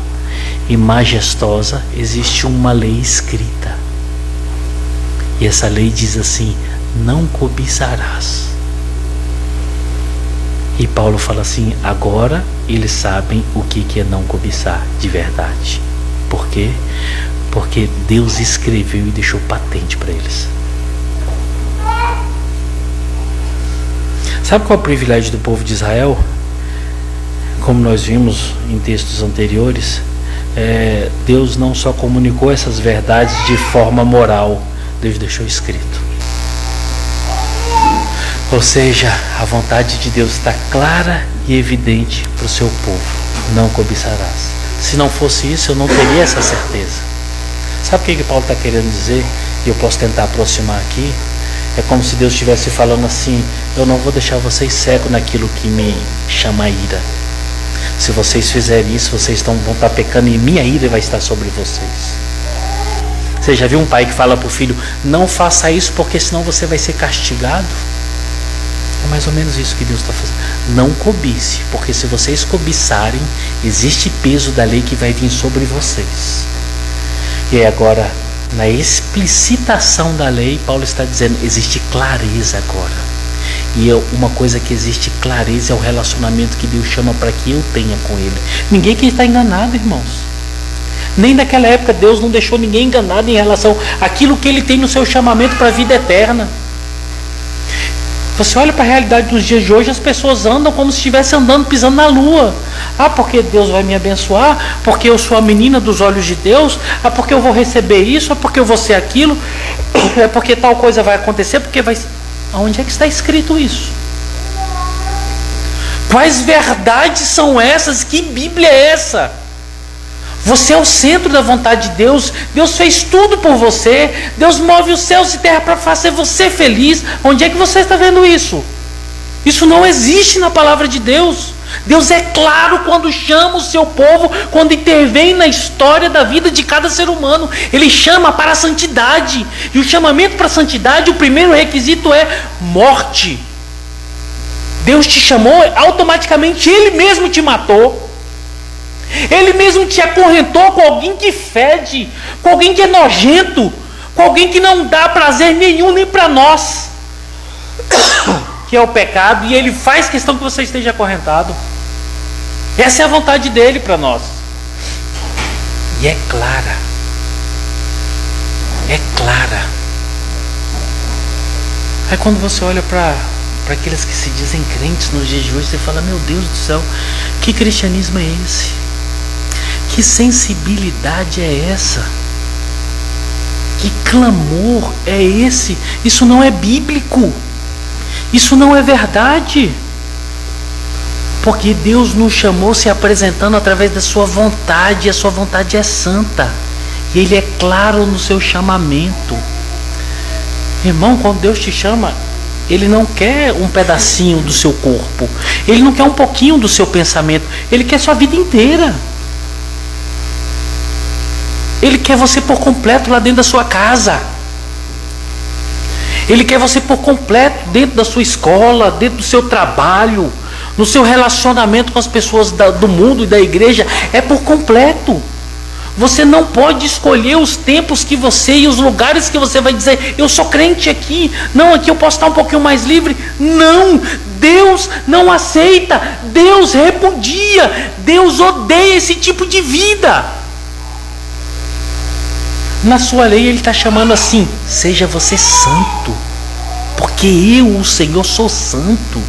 e majestosa, existe uma lei escrita. E essa lei diz assim: não cobiçarás. E Paulo fala assim: agora eles sabem o que é não cobiçar de verdade. Por quê? Porque Deus escreveu e deixou patente para eles. Sabe qual é o privilégio do povo de Israel? Como nós vimos em textos anteriores, Deus não só comunicou essas verdades de forma moral, Deus deixou escrito. Ou seja, a vontade de Deus está clara e evidente para o seu povo: não cobiçarás. Se não fosse isso, eu não teria essa certeza. Sabe o que Paulo está querendo dizer? E eu posso tentar aproximar aqui. É como se Deus estivesse falando assim: eu não vou deixar vocês cegos naquilo que me chama a ira. Se vocês fizerem isso, vocês vão estar pecando e minha ira vai estar sobre vocês. Você já viu um pai que fala para o filho: não faça isso porque senão você vai ser castigado? É mais ou menos isso que Deus está fazendo. Não cobice, porque se vocês cobiçarem, existe peso da lei que vai vir sobre vocês. E aí agora, na explicitação da lei, Paulo está dizendo: existe clareza agora. E uma coisa que existe clareza é o relacionamento que Deus chama para que eu tenha com Ele. Ninguém que está enganado, irmãos. Nem naquela época Deus não deixou ninguém enganado em relação àquilo que Ele tem no seu chamamento para a vida eterna. Você olha para a realidade dos dias de hoje, as pessoas andam como se estivessem andando, pisando na lua. Ah, porque Deus vai me abençoar, porque eu sou a menina dos olhos de Deus, ah, porque eu vou receber isso, ah, porque eu vou ser aquilo, é porque tal coisa vai acontecer, porque vai... Aonde é que está escrito isso? Quais verdades são essas? Que Bíblia é essa? Você é o centro da vontade de Deus. Deus fez tudo por você. Deus move os céus e terra para fazer você feliz. Onde é que você está vendo isso? Isso não existe na palavra de Deus. Deus é claro quando chama o seu povo, quando intervém na história da vida de cada ser humano. Ele chama para a santidade. E o chamamento para a santidade, o primeiro requisito é morte. Deus te chamou, automaticamente Ele mesmo te matou. Ele mesmo te acorrentou com alguém que fede, com alguém que é nojento, com alguém que não dá prazer nenhum nem para nós, que é o pecado, e Ele faz questão que você esteja acorrentado. Essa é a vontade dEle para nós. E é clara. É clara. Aí quando você olha para aqueles que se dizem crentes nos dias de hoje, você fala: meu Deus do céu, que cristianismo é esse? Que sensibilidade é essa? Que clamor é esse? Isso não é bíblico. Isso não é verdade. Porque Deus nos chamou se apresentando através da sua vontade. E a sua vontade é santa. E Ele é claro no seu chamamento. Irmão, quando Deus te chama, Ele não quer um pedacinho do seu corpo. Ele não quer um pouquinho do seu pensamento. Ele quer sua vida inteira. Ele quer você por completo lá dentro da sua casa. Ele quer você por completo dentro da sua escola, dentro do seu trabalho, no seu relacionamento com as pessoas do mundo e da igreja. É por completo. Você não pode escolher os tempos que você e os lugares que você vai dizer: eu sou crente aqui, não, aqui eu posso estar um pouquinho mais livre. Não, Deus não aceita, Deus repudia, Deus odeia esse tipo de vida. Na sua lei Ele está chamando assim: seja você santo, porque eu, o Senhor, sou santo.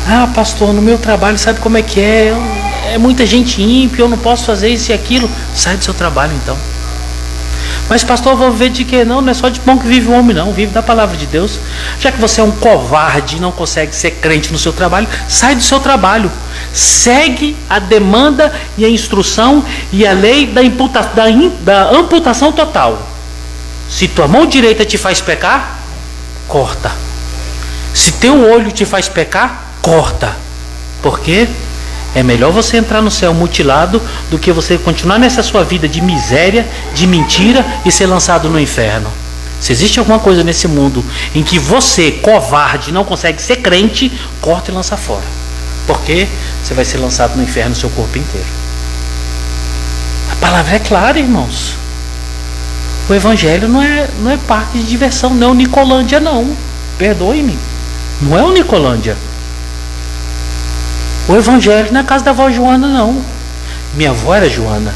Ah, pastor, no meu trabalho sabe como é que é? É muita gente ímpia, eu não posso fazer isso e aquilo. Sai do seu trabalho então. Mas pastor, eu vou viver de quê? Não é só de pão que vive o homem, não. Vive da palavra de Deus. Já que você é um covarde e não consegue ser crente no seu trabalho, sai do seu trabalho. Segue a demanda e a instrução e a lei da amputação total. Se tua mão direita te faz pecar, corta. Se teu olho te faz pecar, corta. Por quê? É melhor você entrar no céu mutilado do que você continuar nessa sua vida de miséria, de mentira e ser lançado no inferno. Se existe alguma coisa nesse mundo em que você, covarde, não consegue ser crente, corta e lança fora. Porque você vai ser lançado no inferno o seu corpo inteiro. A palavra é clara, irmãos. O evangelho não é parque de diversão, não é o Nicolândia, não. Perdoe-me. Não é o Nicolândia. O evangelho não é a casa da avó Joana, não. Minha avó era Joana.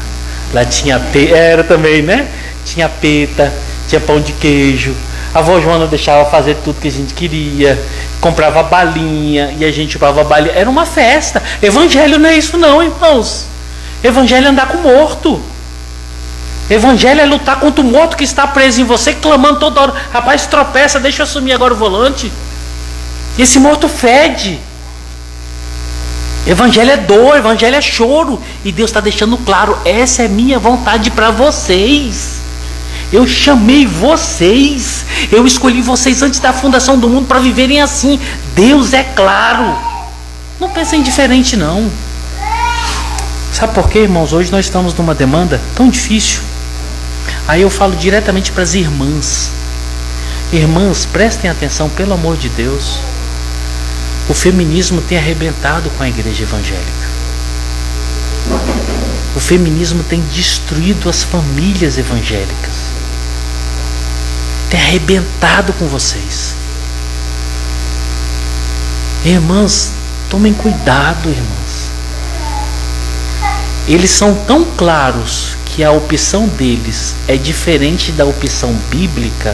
Lá tinha peta, era também, né? Tinha peta, tinha pão de queijo. A avó Joana deixava fazer tudo que a gente queria. Comprava balinha e a gente chupava balinha. Era uma festa. Evangelho não é isso não, irmãos. Evangelho é andar com o morto. Evangelho é lutar contra o morto que está preso em você, clamando toda hora: rapaz, tropeça, deixa eu assumir agora o volante. E esse morto fede. Evangelho é dor, evangelho é choro. E Deus está deixando claro: essa é minha vontade para vocês. Eu chamei vocês, eu escolhi vocês antes da fundação do mundo para viverem assim. Deus é claro. Não pensem diferente não. Sabe por quê, irmãos? Hoje nós estamos numa demanda tão difícil. Aí eu falo diretamente para as irmãs. Irmãs, prestem atenção, pelo amor de Deus. O feminismo tem arrebentado com a igreja evangélica. O feminismo tem destruído as famílias evangélicas. Tem arrebentado com vocês. Irmãs, tomem cuidado, irmãs. Eles são tão claros que a opção deles é diferente da opção bíblica,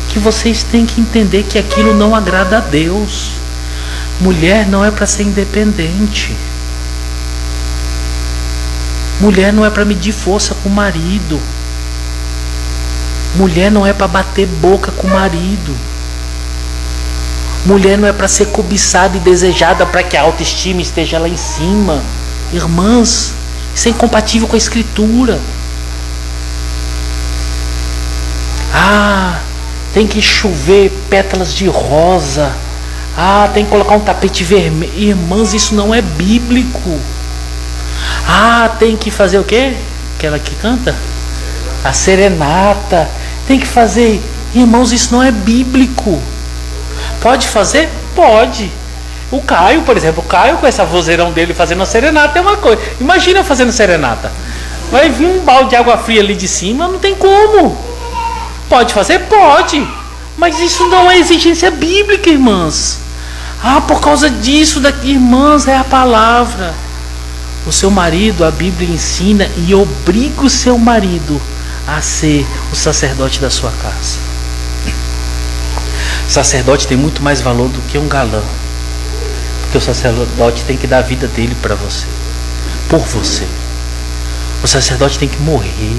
que vocês têm que entender que aquilo não agrada a Deus. Mulher não é para ser independente. Mulher não é para medir força com o marido. Mulher não é para bater boca com o marido. Mulher não é para ser cobiçada e desejada para que a autoestima esteja lá em cima. Irmãs, isso é incompatível com a Escritura. Tem que chover pétalas de rosa. Tem que colocar um tapete vermelho. Irmãs, isso não é bíblico. Tem que fazer o quê? Aquela que canta? A serenata. Tem que fazer. Irmãos, isso não é bíblico. Pode fazer? Pode. O Caio, por exemplo, com essa vozeirão dele fazendo a serenata é uma coisa. Imagina eu fazendo serenata. Vai vir um balde de água fria ali de cima, não tem como. Pode fazer? Pode. Mas isso não é exigência bíblica, irmãs. Por causa disso, irmãs, é a palavra. O seu marido, a Bíblia ensina e obriga o seu marido a ser o sacerdote da sua casa. O sacerdote tem muito mais valor do que um galã. Porque o sacerdote tem que dar a vida dele para você, por você. O sacerdote tem que morrer.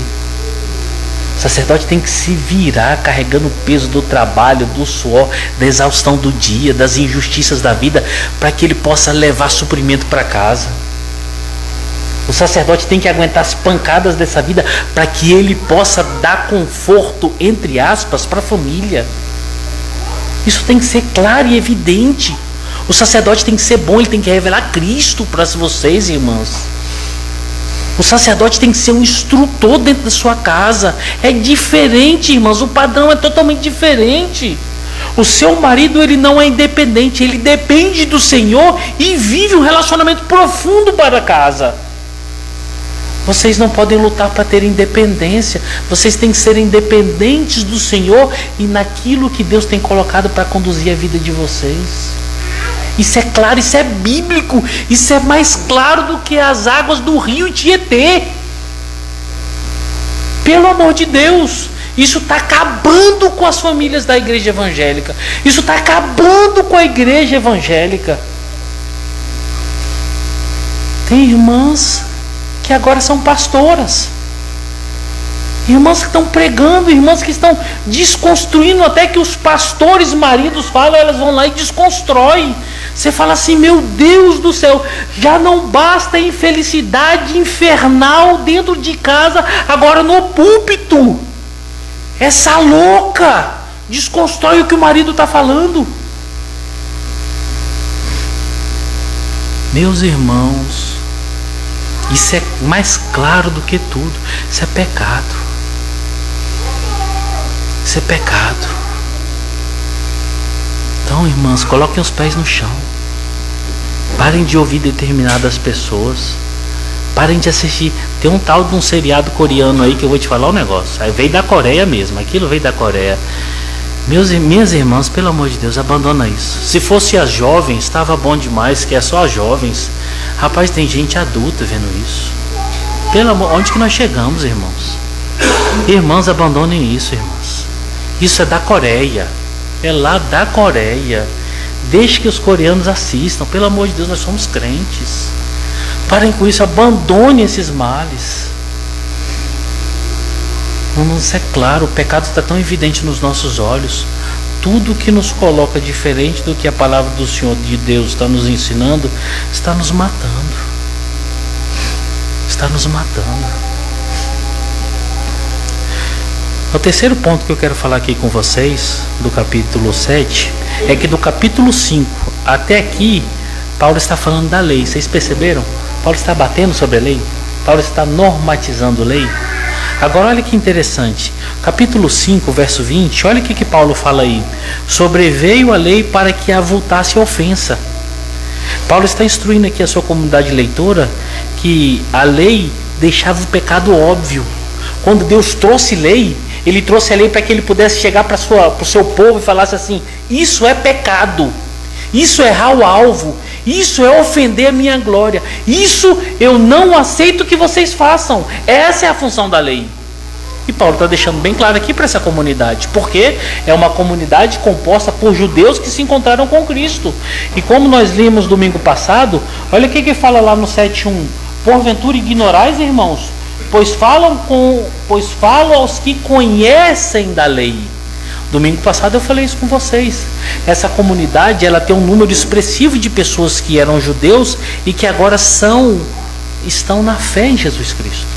O sacerdote tem que se virar carregando o peso do trabalho, do suor, da exaustão do dia, das injustiças da vida, para que ele possa levar suprimento para casa. O sacerdote tem que aguentar as pancadas dessa vida para que ele possa dar conforto, entre aspas, para a família. Isso tem que ser claro e evidente. O sacerdote tem que ser bom, ele tem que revelar Cristo para vocês, irmãos. O sacerdote tem que ser um instrutor dentro da sua casa. É diferente, irmãos, o padrão é totalmente diferente. O seu marido, ele não é independente, ele depende do Senhor e vive um relacionamento profundo para a casa. Vocês não podem lutar para ter independência. Vocês têm que ser independentes do Senhor e naquilo que Deus tem colocado para conduzir a vida de vocês. Isso é claro, isso é bíblico. Isso é mais claro do que as águas do rio Tietê. Pelo amor de Deus, isso está acabando com as famílias da igreja evangélica. Isso está acabando com a igreja evangélica. Tem irmãs que agora são pastoras, irmãs que estão pregando, irmãs que estão desconstruindo até que os pastores maridos falam, elas vão lá e desconstroem. Você fala assim: meu Deus do céu, já não basta a infelicidade infernal dentro de casa, agora no púlpito essa louca desconstrói o que o marido está falando. Meus irmãos, isso é mais claro do que tudo. Isso é pecado. Isso é pecado. Então, irmãs, coloquem os pés no chão. Parem de ouvir determinadas pessoas. Parem de assistir. Tem um tal de um seriado coreano aí que eu vou te falar um negócio. Aí veio da Coreia mesmo. Aquilo veio da Coreia. Minhas irmãs, pelo amor de Deus, abandona isso. Se fosse as jovens, estava bom demais, que é só as jovens. Rapaz, tem gente adulta vendo isso. Pelo amor, onde que nós chegamos, irmãos? Irmãs, abandonem isso, irmãs. Isso é da Coreia. É lá da Coreia. Deixe que os coreanos assistam. Pelo amor de Deus, nós somos crentes. Parem com isso, abandone esses males. Irmãos, é claro, o pecado está tão evidente nos nossos olhos. tudo que nos coloca diferente do que a palavra do Senhor de Deus está nos ensinando, está nos matando. Está nos matando. O terceiro ponto que eu quero falar aqui com vocês, do capítulo 7, é que do capítulo 5 até aqui, Paulo está falando da lei. Vocês perceberam? Paulo está batendo sobre a lei. Paulo está normatizando a lei. Agora olha que interessante. Capítulo 5, verso 20, olha o que Paulo fala aí. Sobreveio a lei para que avultasse a ofensa. Paulo está instruindo aqui a sua comunidade leitora que a lei deixava o pecado óbvio. Quando Deus trouxe lei, Ele trouxe a lei para que Ele pudesse chegar para o seu povo e falasse assim: isso é pecado, isso é errar o alvo, isso é ofender a minha glória, isso eu não aceito que vocês façam. Essa é a função da lei. E Paulo está deixando bem claro aqui para essa comunidade, porque é uma comunidade composta por judeus que se encontraram com Cristo. E como nós lemos domingo passado, olha o que fala lá no 7:1: porventura ignorais, irmãos, pois falam aos que conhecem da lei. Domingo passado eu falei isso com vocês. Essa comunidade, ela tem um número expressivo de pessoas que eram judeus e que agora estão na fé em Jesus Cristo.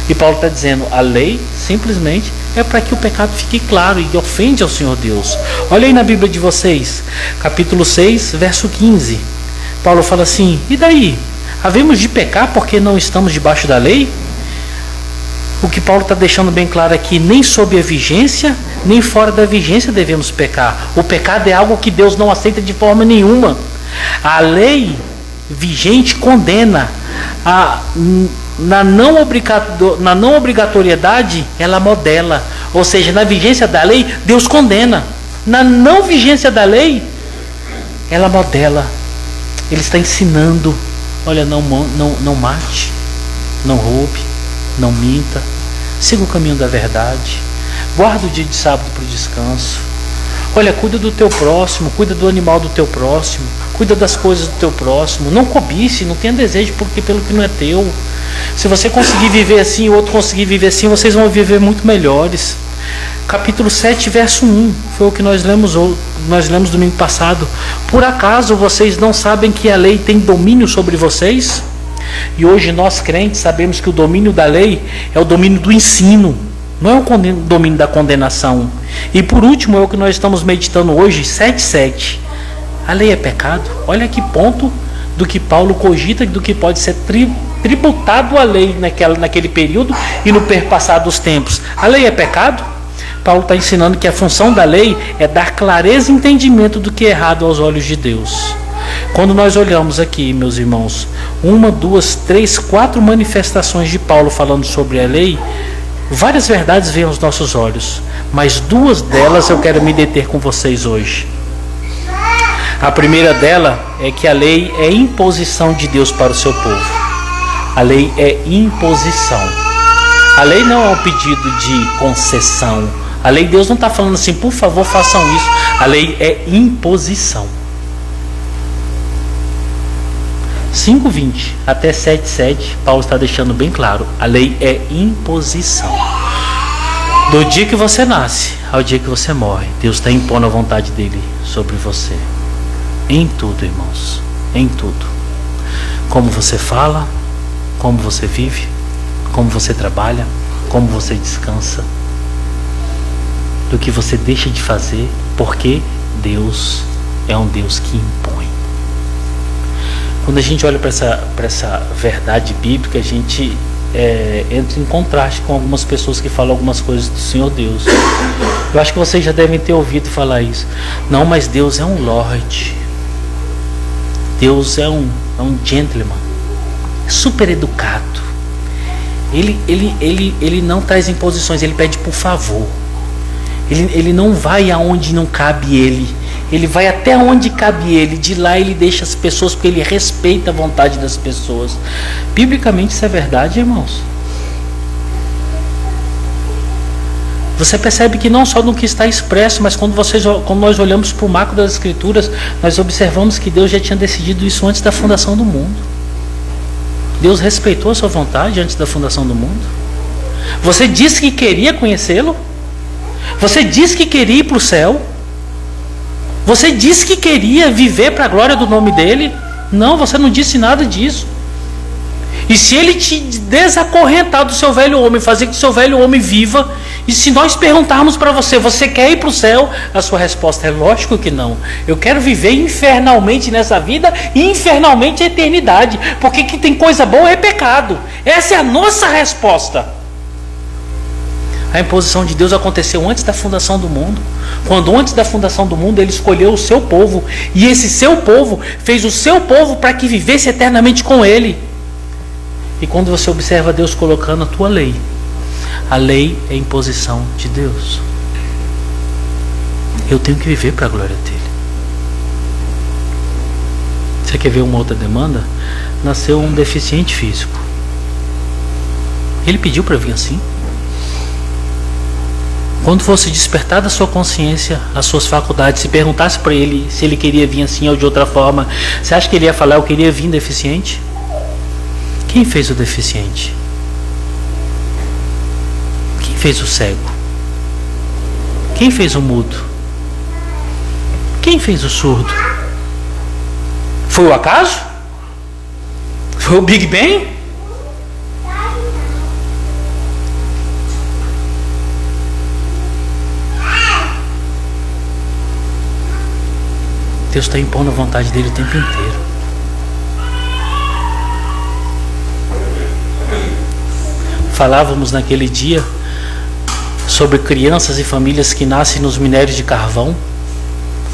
E Paulo está dizendo, a lei simplesmente é para que o pecado fique claro e ofende ao Senhor Deus. Olha aí na Bíblia de vocês, capítulo 6, verso 15. Paulo fala assim: e daí? Havemos de pecar porque não estamos debaixo da lei? O que Paulo está deixando bem claro aqui: nem sob a vigência, nem fora da vigência devemos pecar. O pecado é algo que Deus não aceita de forma nenhuma. A lei vigente condena. Na não obrigatoriedade, ela modela. Ou seja, na vigência da lei, Deus condena. Na não vigência da lei, ela modela. Ele está ensinando: olha, não mate, não roube, não minta, siga o caminho da verdade, guarda o dia de sábado para o descanso. Olha, cuida do teu próximo, cuida do animal do teu próximo, cuida das coisas do teu próximo. Não cobice, não tenha desejo pelo que não é teu. Se você conseguir viver assim, o outro conseguir viver assim, vocês vão viver muito melhores. Capítulo 7, verso 1, foi o que nós lemos domingo passado. Por acaso vocês não sabem que a lei tem domínio sobre vocês? E hoje nós crentes sabemos que o domínio da lei é o domínio do ensino, não é o domínio da condenação. E por último, é o que nós estamos meditando hoje, 7:7. A lei é pecado? Olha que ponto do que Paulo cogita, do que pode ser tributado à lei naquele período e no perpassar dos tempos. A lei é pecado? Paulo está ensinando que a função da lei é dar clareza e entendimento do que é errado aos olhos de Deus. Quando nós olhamos aqui, meus irmãos, 1, 2, 3, 4 manifestações de Paulo falando sobre a lei, várias verdades vêm aos nossos olhos, mas 2 delas eu quero me deter com vocês hoje. A primeira dela é que a lei é imposição de Deus para o seu povo. A lei é imposição. A lei não é um pedido de concessão. A lei, Deus não está falando assim, por favor, façam isso. A lei é imposição. 5:20 até 7:7, Paulo está deixando bem claro: a lei é imposição. Do dia que você nasce ao dia que você morre, Deus está impondo a vontade dele sobre você. Em tudo, irmãos, em tudo. Como você fala, como você vive, como você trabalha, como você descansa, do que você deixa de fazer, porque Deus é um Deus que impõe. Quando a gente olha para essa verdade bíblica, a gente entra em contraste com algumas pessoas que falam algumas coisas do Senhor Deus. Eu acho que vocês já devem ter ouvido falar isso. Não, mas Deus é um Lorde. Deus é um gentleman, super educado. Ele não traz imposições, ele pede por favor. Ele não vai aonde não cabe ele. Ele vai até onde cabe ele. De lá ele deixa as pessoas, porque ele respeita a vontade das pessoas. Biblicamente isso é verdade, irmãos. Você percebe que não só no que está expresso, mas quando nós olhamos para o macro das Escrituras, nós observamos que Deus já tinha decidido isso antes da fundação do mundo. Deus respeitou a sua vontade antes da fundação do mundo. Você disse que queria conhecê-lo. Você disse que queria ir para o céu. Você disse que queria viver para a glória do nome dele? Não, você não disse nada disso. E se ele te desacorrentar do seu velho homem, fazer que o seu velho homem viva, e se nós perguntarmos para você, você quer ir para o céu? A sua resposta é lógico que não. Eu quero viver infernalmente nessa vida e infernalmente a eternidade, porque que tem coisa boa é pecado. Essa é a nossa resposta. A imposição de Deus aconteceu antes da fundação do mundo. Quando antes da fundação do mundo ele escolheu o seu povo, e esse seu povo fez o seu povo para que vivesse eternamente com ele. E quando você observa Deus colocando a tua lei, a lei é a imposição de Deus. Eu tenho que viver para a glória dele. Você quer ver uma outra demanda? Nasceu um deficiente físico. Ele pediu para vir assim. Quando fosse despertar da sua consciência, as suas faculdades, se perguntasse para ele se ele queria vir assim ou de outra forma, você acha que ele ia falar, eu queria vir deficiente? Quem fez o deficiente? Quem fez o cego? Quem fez o mudo? Quem fez o surdo? Foi o acaso? Foi o Big Bang? Deus está impondo a vontade dele o tempo inteiro. Falávamos naquele dia sobre crianças e famílias que nascem nos minérios de carvão.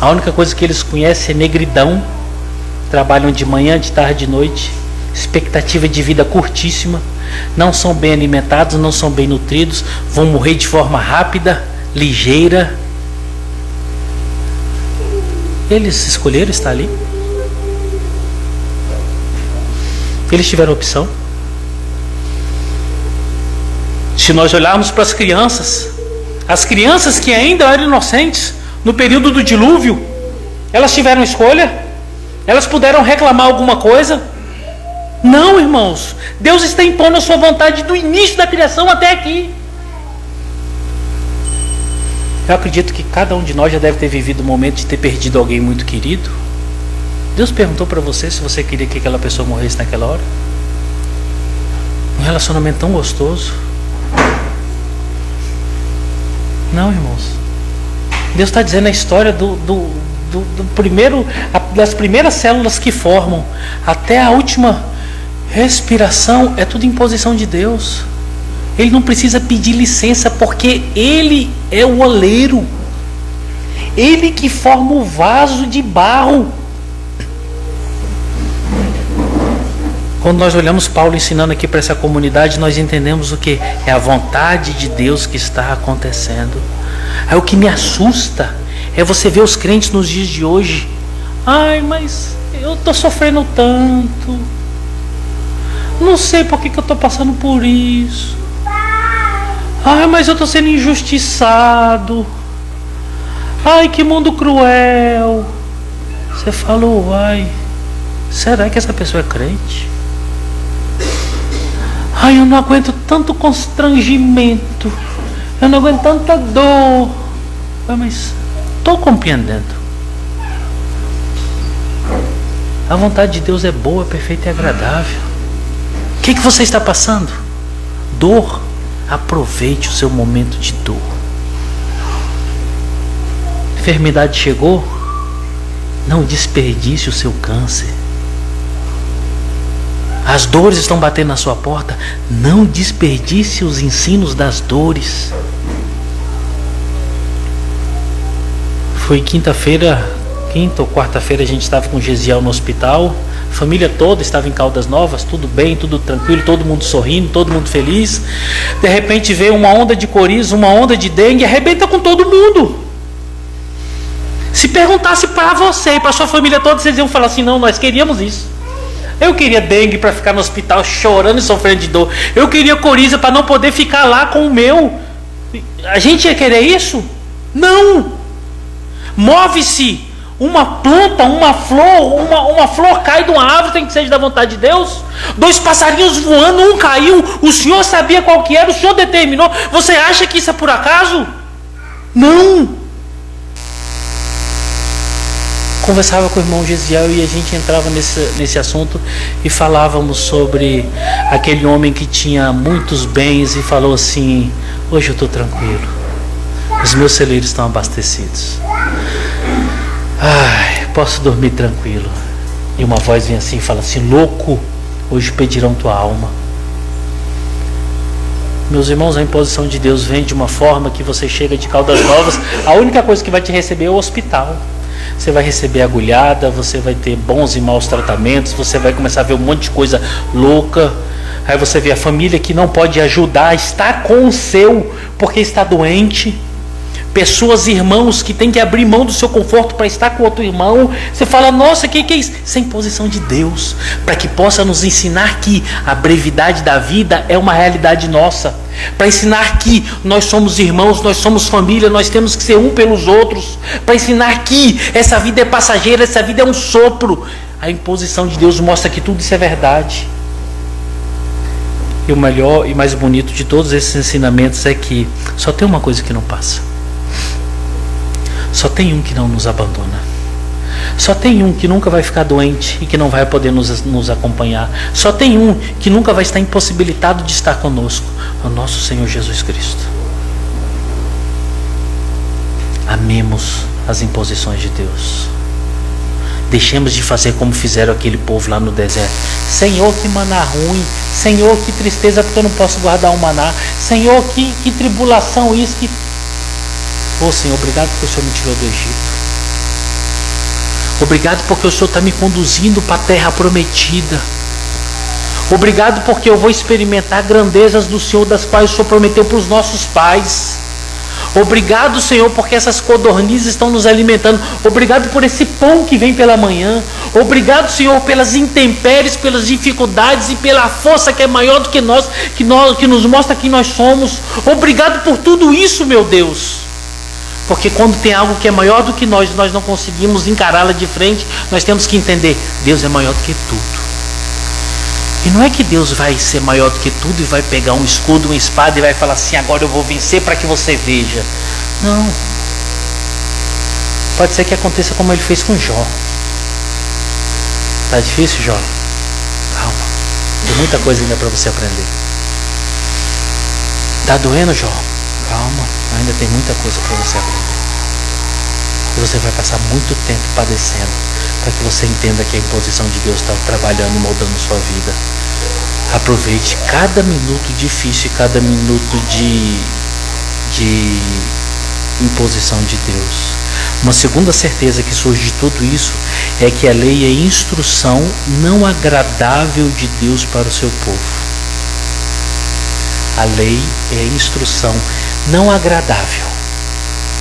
A única coisa que eles conhecem é negridão. Trabalham de manhã, de tarde, de noite. Expectativa de vida curtíssima. Não são bem alimentados, não são bem nutridos. Vão morrer de forma rápida, ligeira. Eles escolheram estar ali. Eles tiveram opção. Se nós olharmos para as crianças que ainda eram inocentes no período do dilúvio, elas tiveram escolha? Elas puderam reclamar alguma coisa? Não, irmãos. Deus está impondo a sua vontade do início da criação até aqui. Eu acredito que cada um de nós já deve ter vivido o momento de ter perdido alguém muito querido. Deus perguntou para você se você queria que aquela pessoa morresse naquela hora. Um relacionamento tão gostoso. Não, irmãos. Deus está dizendo a história do primeiro, das primeiras células que formam até a última respiração, é tudo imposição de Deus. Ele não precisa pedir licença, porque Ele é o oleiro. Ele que forma o vaso de barro. Quando nós olhamos Paulo ensinando aqui para essa comunidade, nós entendemos o que? É a vontade de Deus que está acontecendo. É o que me assusta. É você ver os crentes nos dias de hoje. Ai, mas eu estou sofrendo tanto. Não sei por que eu estou passando por isso. Ai, mas eu estou sendo injustiçado. Ai, que mundo cruel. Você falou, ai, será que essa pessoa é crente? Ai, eu não aguento tanto constrangimento. Eu não aguento tanta dor. Ai, mas estou compreendendo. A vontade de Deus é boa, perfeita e agradável. O que você está passando? Dor. Aproveite o seu momento de dor. Enfermidade chegou? Não desperdice o seu câncer. As dores estão batendo na sua porta? Não desperdice os ensinos das dores. Foi quinta ou quarta-feira, a gente estava com o Gesiel no hospital. A família toda estava em Caldas Novas, tudo bem, tudo tranquilo, todo mundo sorrindo, todo mundo feliz. De repente veio uma onda de coriza, uma onda de dengue, arrebenta com todo mundo. Se perguntasse para você e para sua família toda, vocês iam falar assim, não, nós queríamos isso. Eu queria dengue para ficar no hospital chorando e sofrendo de dor. Eu queria coriza para não poder ficar lá com o meu. A gente ia querer isso? Não. Move-se uma planta, uma flor cai de uma árvore, tem que ser da vontade de Deus. 2 passarinhos voando, um caiu, o Senhor sabia qual que era, o Senhor determinou. Você acha que isso é por acaso? Não. conversava com o irmão Gesiel e a gente entrava nesse assunto e falávamos sobre aquele homem que tinha muitos bens e falou assim: hoje eu estou tranquilo, os meus celeiros estão abastecidos, posso dormir tranquilo. E uma voz vem assim e fala assim: louco, hoje pedirão tua alma. Meus irmãos, a imposição de Deus vem de uma forma que você chega de Caldas Novas, a única coisa que vai te receber é o hospital. Você vai receber agulhada, você vai ter bons e maus tratamentos, você vai começar a ver um monte de coisa louca. Aí você vê a família que não pode ajudar, está com o seu porque está doente. Pessoas, irmãos, que tem que abrir mão do seu conforto para estar com outro irmão. Você fala: nossa, que é isso? Isso é imposição de Deus, para que possa nos ensinar que a brevidade da vida é uma realidade nossa, para ensinar que nós somos irmãos, nós somos família, nós temos que ser um pelos outros, para ensinar que essa vida é passageira, essa vida é um sopro. A imposição de Deus mostra que tudo isso é verdade. E o melhor e mais bonito de todos esses ensinamentos é que só tem uma coisa que não passa. Só tem um que não nos abandona. Só tem um que nunca vai ficar doente e que não vai poder nos acompanhar. Só tem um que nunca vai estar impossibilitado de estar conosco: o nosso Senhor Jesus Cristo. Amemos as imposições de Deus. Deixemos de fazer como fizeram aquele povo lá no deserto. Senhor, que maná ruim. Senhor, que tristeza porque eu não posso guardar um maná. Senhor, que tribulação isso, que... Senhor, obrigado porque o Senhor me tirou do Egito. Obrigado porque o Senhor está me conduzindo para a terra prometida. Obrigado porque eu vou experimentar grandezas do Senhor, das quais o Senhor prometeu para os nossos pais. Obrigado, Senhor, porque essas codornizes estão nos alimentando. Obrigado por esse pão que vem pela manhã. Obrigado, Senhor, pelas intempéries, pelas dificuldades e pela força que é maior do que nós, que nos mostra quem nós somos. Obrigado por tudo isso, meu Deus. Porque quando tem algo que é maior do que nós não conseguimos encará-la de frente, nós temos que entender: Deus é maior do que tudo. E não é que Deus vai ser maior do que tudo e vai pegar um escudo, uma espada e vai falar assim: agora eu vou vencer para que você veja. Não. Pode ser que aconteça como ele fez com Jó. Tá difícil, Jó? Calma. Tem muita coisa ainda para você aprender. Tá doendo, Jó? Calma, ainda tem muita coisa para você aprender. E você vai passar muito tempo padecendo para que você entenda que a imposição de Deus está trabalhando e moldando sua vida. Aproveite cada minuto difícil e cada minuto de imposição de Deus. Uma segunda certeza que surge de tudo isso é que a lei é instrução não agradável de Deus para o seu povo. A lei é instrução não agradável.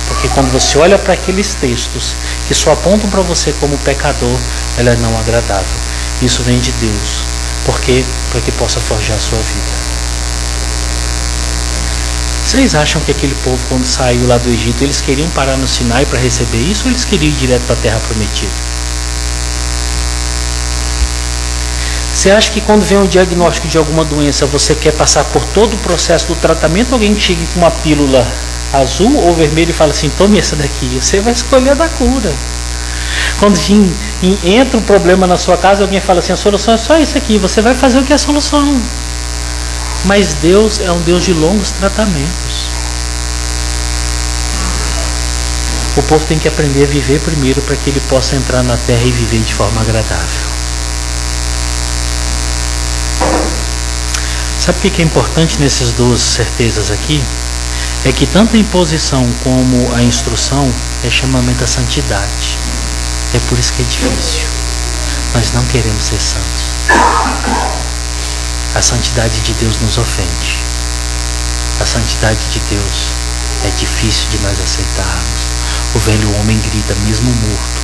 Porque quando você olha para aqueles textos que só apontam para você como pecador, ela é não agradável. Isso vem de Deus. Por quê? Para que possa forjar a sua vida. Vocês acham que aquele povo, quando saiu lá do Egito, eles queriam parar no Sinai para receber isso, ou eles queriam ir direto para a terra prometida? Você acha que quando vem um diagnóstico de alguma doença, você quer passar por todo o processo do tratamento? Alguém chega com uma pílula azul ou vermelha e fala assim: tome essa daqui. Você vai escolher a da cura. Quando entra um problema na sua casa, alguém fala assim: a solução é só isso aqui. Você vai fazer o que é a solução. Mas Deus é um Deus de longos tratamentos. O povo tem que aprender a viver primeiro para que ele possa entrar na terra e viver de forma agradável. Sabe o que é importante nessas duas certezas aqui? É que tanto a imposição como a instrução é chamamento à santidade. É por isso que é difícil. Nós não queremos ser santos. A santidade de Deus nos ofende. A santidade de Deus é difícil de nós aceitarmos. O velho homem grita mesmo morto.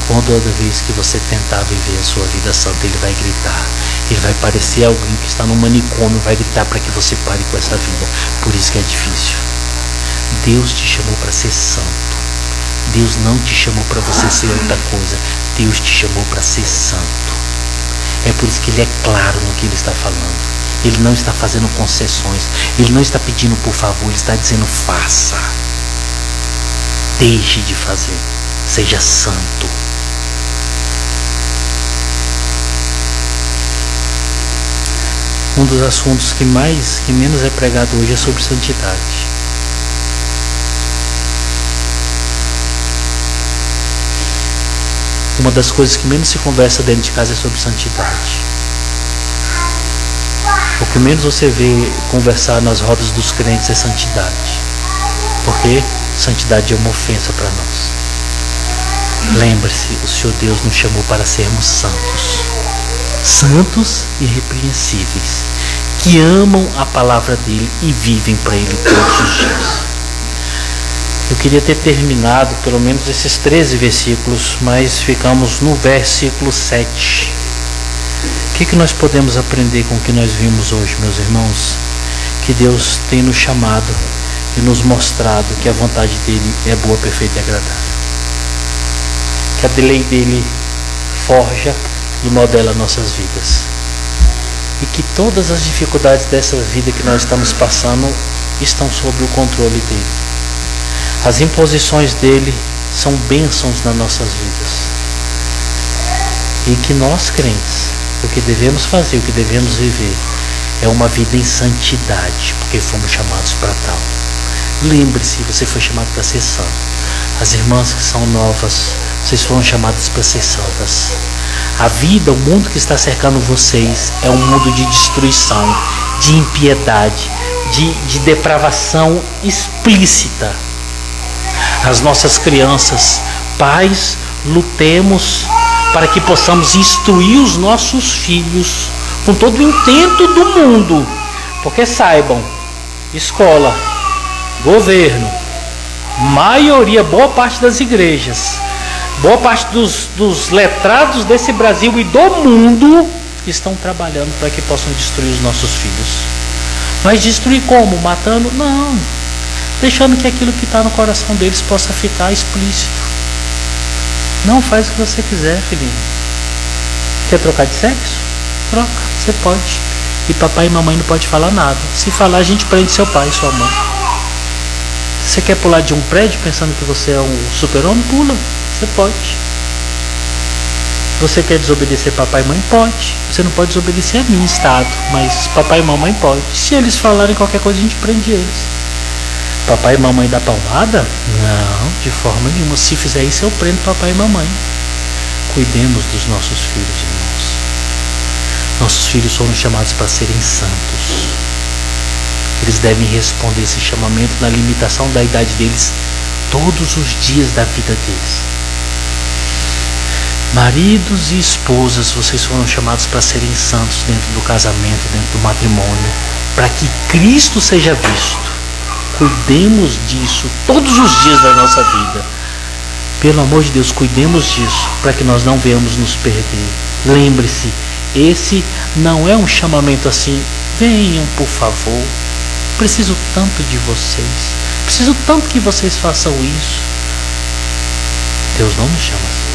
Enquanto toda vez que você tentar viver a sua vida santa, ele vai gritar. Ele vai parecer alguém que está no manicômio, vai gritar para que você pare com essa vida. Por isso que é difícil. Deus te chamou para ser santo. Deus não te chamou para você ser outra coisa. Deus te chamou para ser santo. É por isso que ele é claro no que ele está falando. Ele não está fazendo concessões. Ele não está pedindo por favor. Ele está dizendo: faça. Deixe de fazer. Seja santo. Um dos assuntos que menos é pregado hoje é sobre santidade. Uma das coisas que menos se conversa dentro de casa é sobre santidade. O que menos você vê conversar nas rodas dos crentes é santidade. Porque santidade é uma ofensa para nós. Lembre-se, o Senhor Deus nos chamou para sermos santos. Santos e irrepreensíveis, que amam a palavra dele e vivem para ele todos os dias. Eu queria ter terminado pelo menos esses 13 versículos, mas ficamos no versículo 7. O que nós podemos aprender com o que nós vimos hoje, meus irmãos? Que Deus tem nos chamado e nos mostrado que a vontade dele é boa, perfeita e agradável. Que a lei dele forja e modela nossas vidas. E que todas as dificuldades dessa vida que nós estamos passando estão sob o controle dele. As imposições dele são bênçãos nas nossas vidas. E que nós, crentes, o que devemos fazer, o que devemos viver, é uma vida em santidade, porque fomos chamados para tal. Lembre-se, você foi chamado para ser santo. As irmãs que são novas, vocês foram chamadas para ser santas. A vida, o mundo que está cercando vocês é um mundo de destruição, de impiedade, de depravação explícita. As nossas crianças, pais, lutemos para que possamos instruir os nossos filhos com todo o intento do mundo. Porque saibam, escola, governo, maioria, boa parte das igrejas, boa parte dos letrados desse Brasil e do mundo estão trabalhando para que possam destruir os nossos filhos. Mas destruir como? Matando? Não. Deixando que aquilo que está no coração deles possa ficar explícito. Não, faz o que você quiser, filhinho. Quer trocar de sexo? Troca, você pode. E papai e mamãe não pode falar nada. Se falar, a gente prende seu pai e sua mãe. Você quer pular de um prédio pensando que você é um super-homem? Pula, você pode. Você quer desobedecer papai e mãe? Pode. Você não pode desobedecer a mim, Estado, mas papai e mamãe pode. Se eles falarem qualquer coisa, a gente prende eles. Papai e mamãe dá palmada? Não, de forma nenhuma. Se fizer isso, eu prendo papai e mamãe. Cuidemos dos nossos filhos, irmãos. Nossos filhos foram chamados para serem santos. Eles devem responder esse chamamento na limitação da idade deles todos os dias da vida deles. Maridos e esposas, vocês foram chamados para serem santos dentro do casamento, dentro do matrimônio, para que Cristo seja visto. Cuidemos disso todos os dias da nossa vida. Pelo amor de Deus, cuidemos disso, para que nós não venhamos nos perder. Lembre-se, esse não é um chamamento assim, venham por favor, preciso tanto de vocês, preciso tanto que vocês façam isso. Deus não nos chama assim.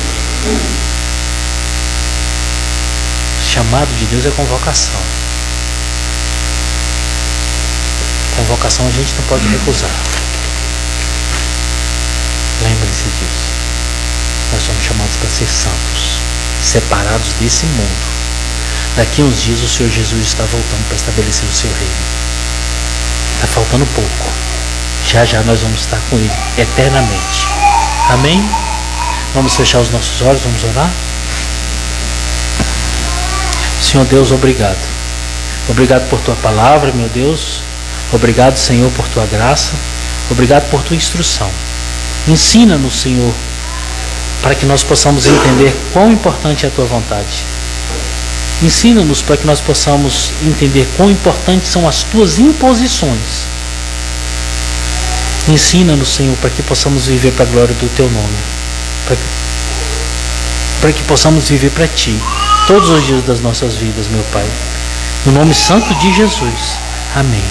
O chamado de Deus é convocação. Convocação a gente não pode recusar. Lembre-se disso. Nós somos chamados para ser santos, separados desse mundo. Daqui a uns dias o Senhor Jesus está voltando para estabelecer o seu reino. Está faltando pouco. Já já nós vamos estar com Ele eternamente. Amém? Vamos fechar os nossos olhos, vamos orar? Senhor Deus, obrigado. Obrigado por Tua palavra, meu Deus. Obrigado, Senhor, por Tua graça. Obrigado por Tua instrução. Ensina-nos, Senhor, para que nós possamos entender quão importante é a Tua vontade. Ensina-nos para que nós possamos entender quão importantes são as Tuas imposições. Ensina-nos, Senhor, para que possamos viver para a glória do Teu nome. Para que possamos viver para Ti todos os dias das nossas vidas, meu Pai. No nome santo de Jesus. Amém.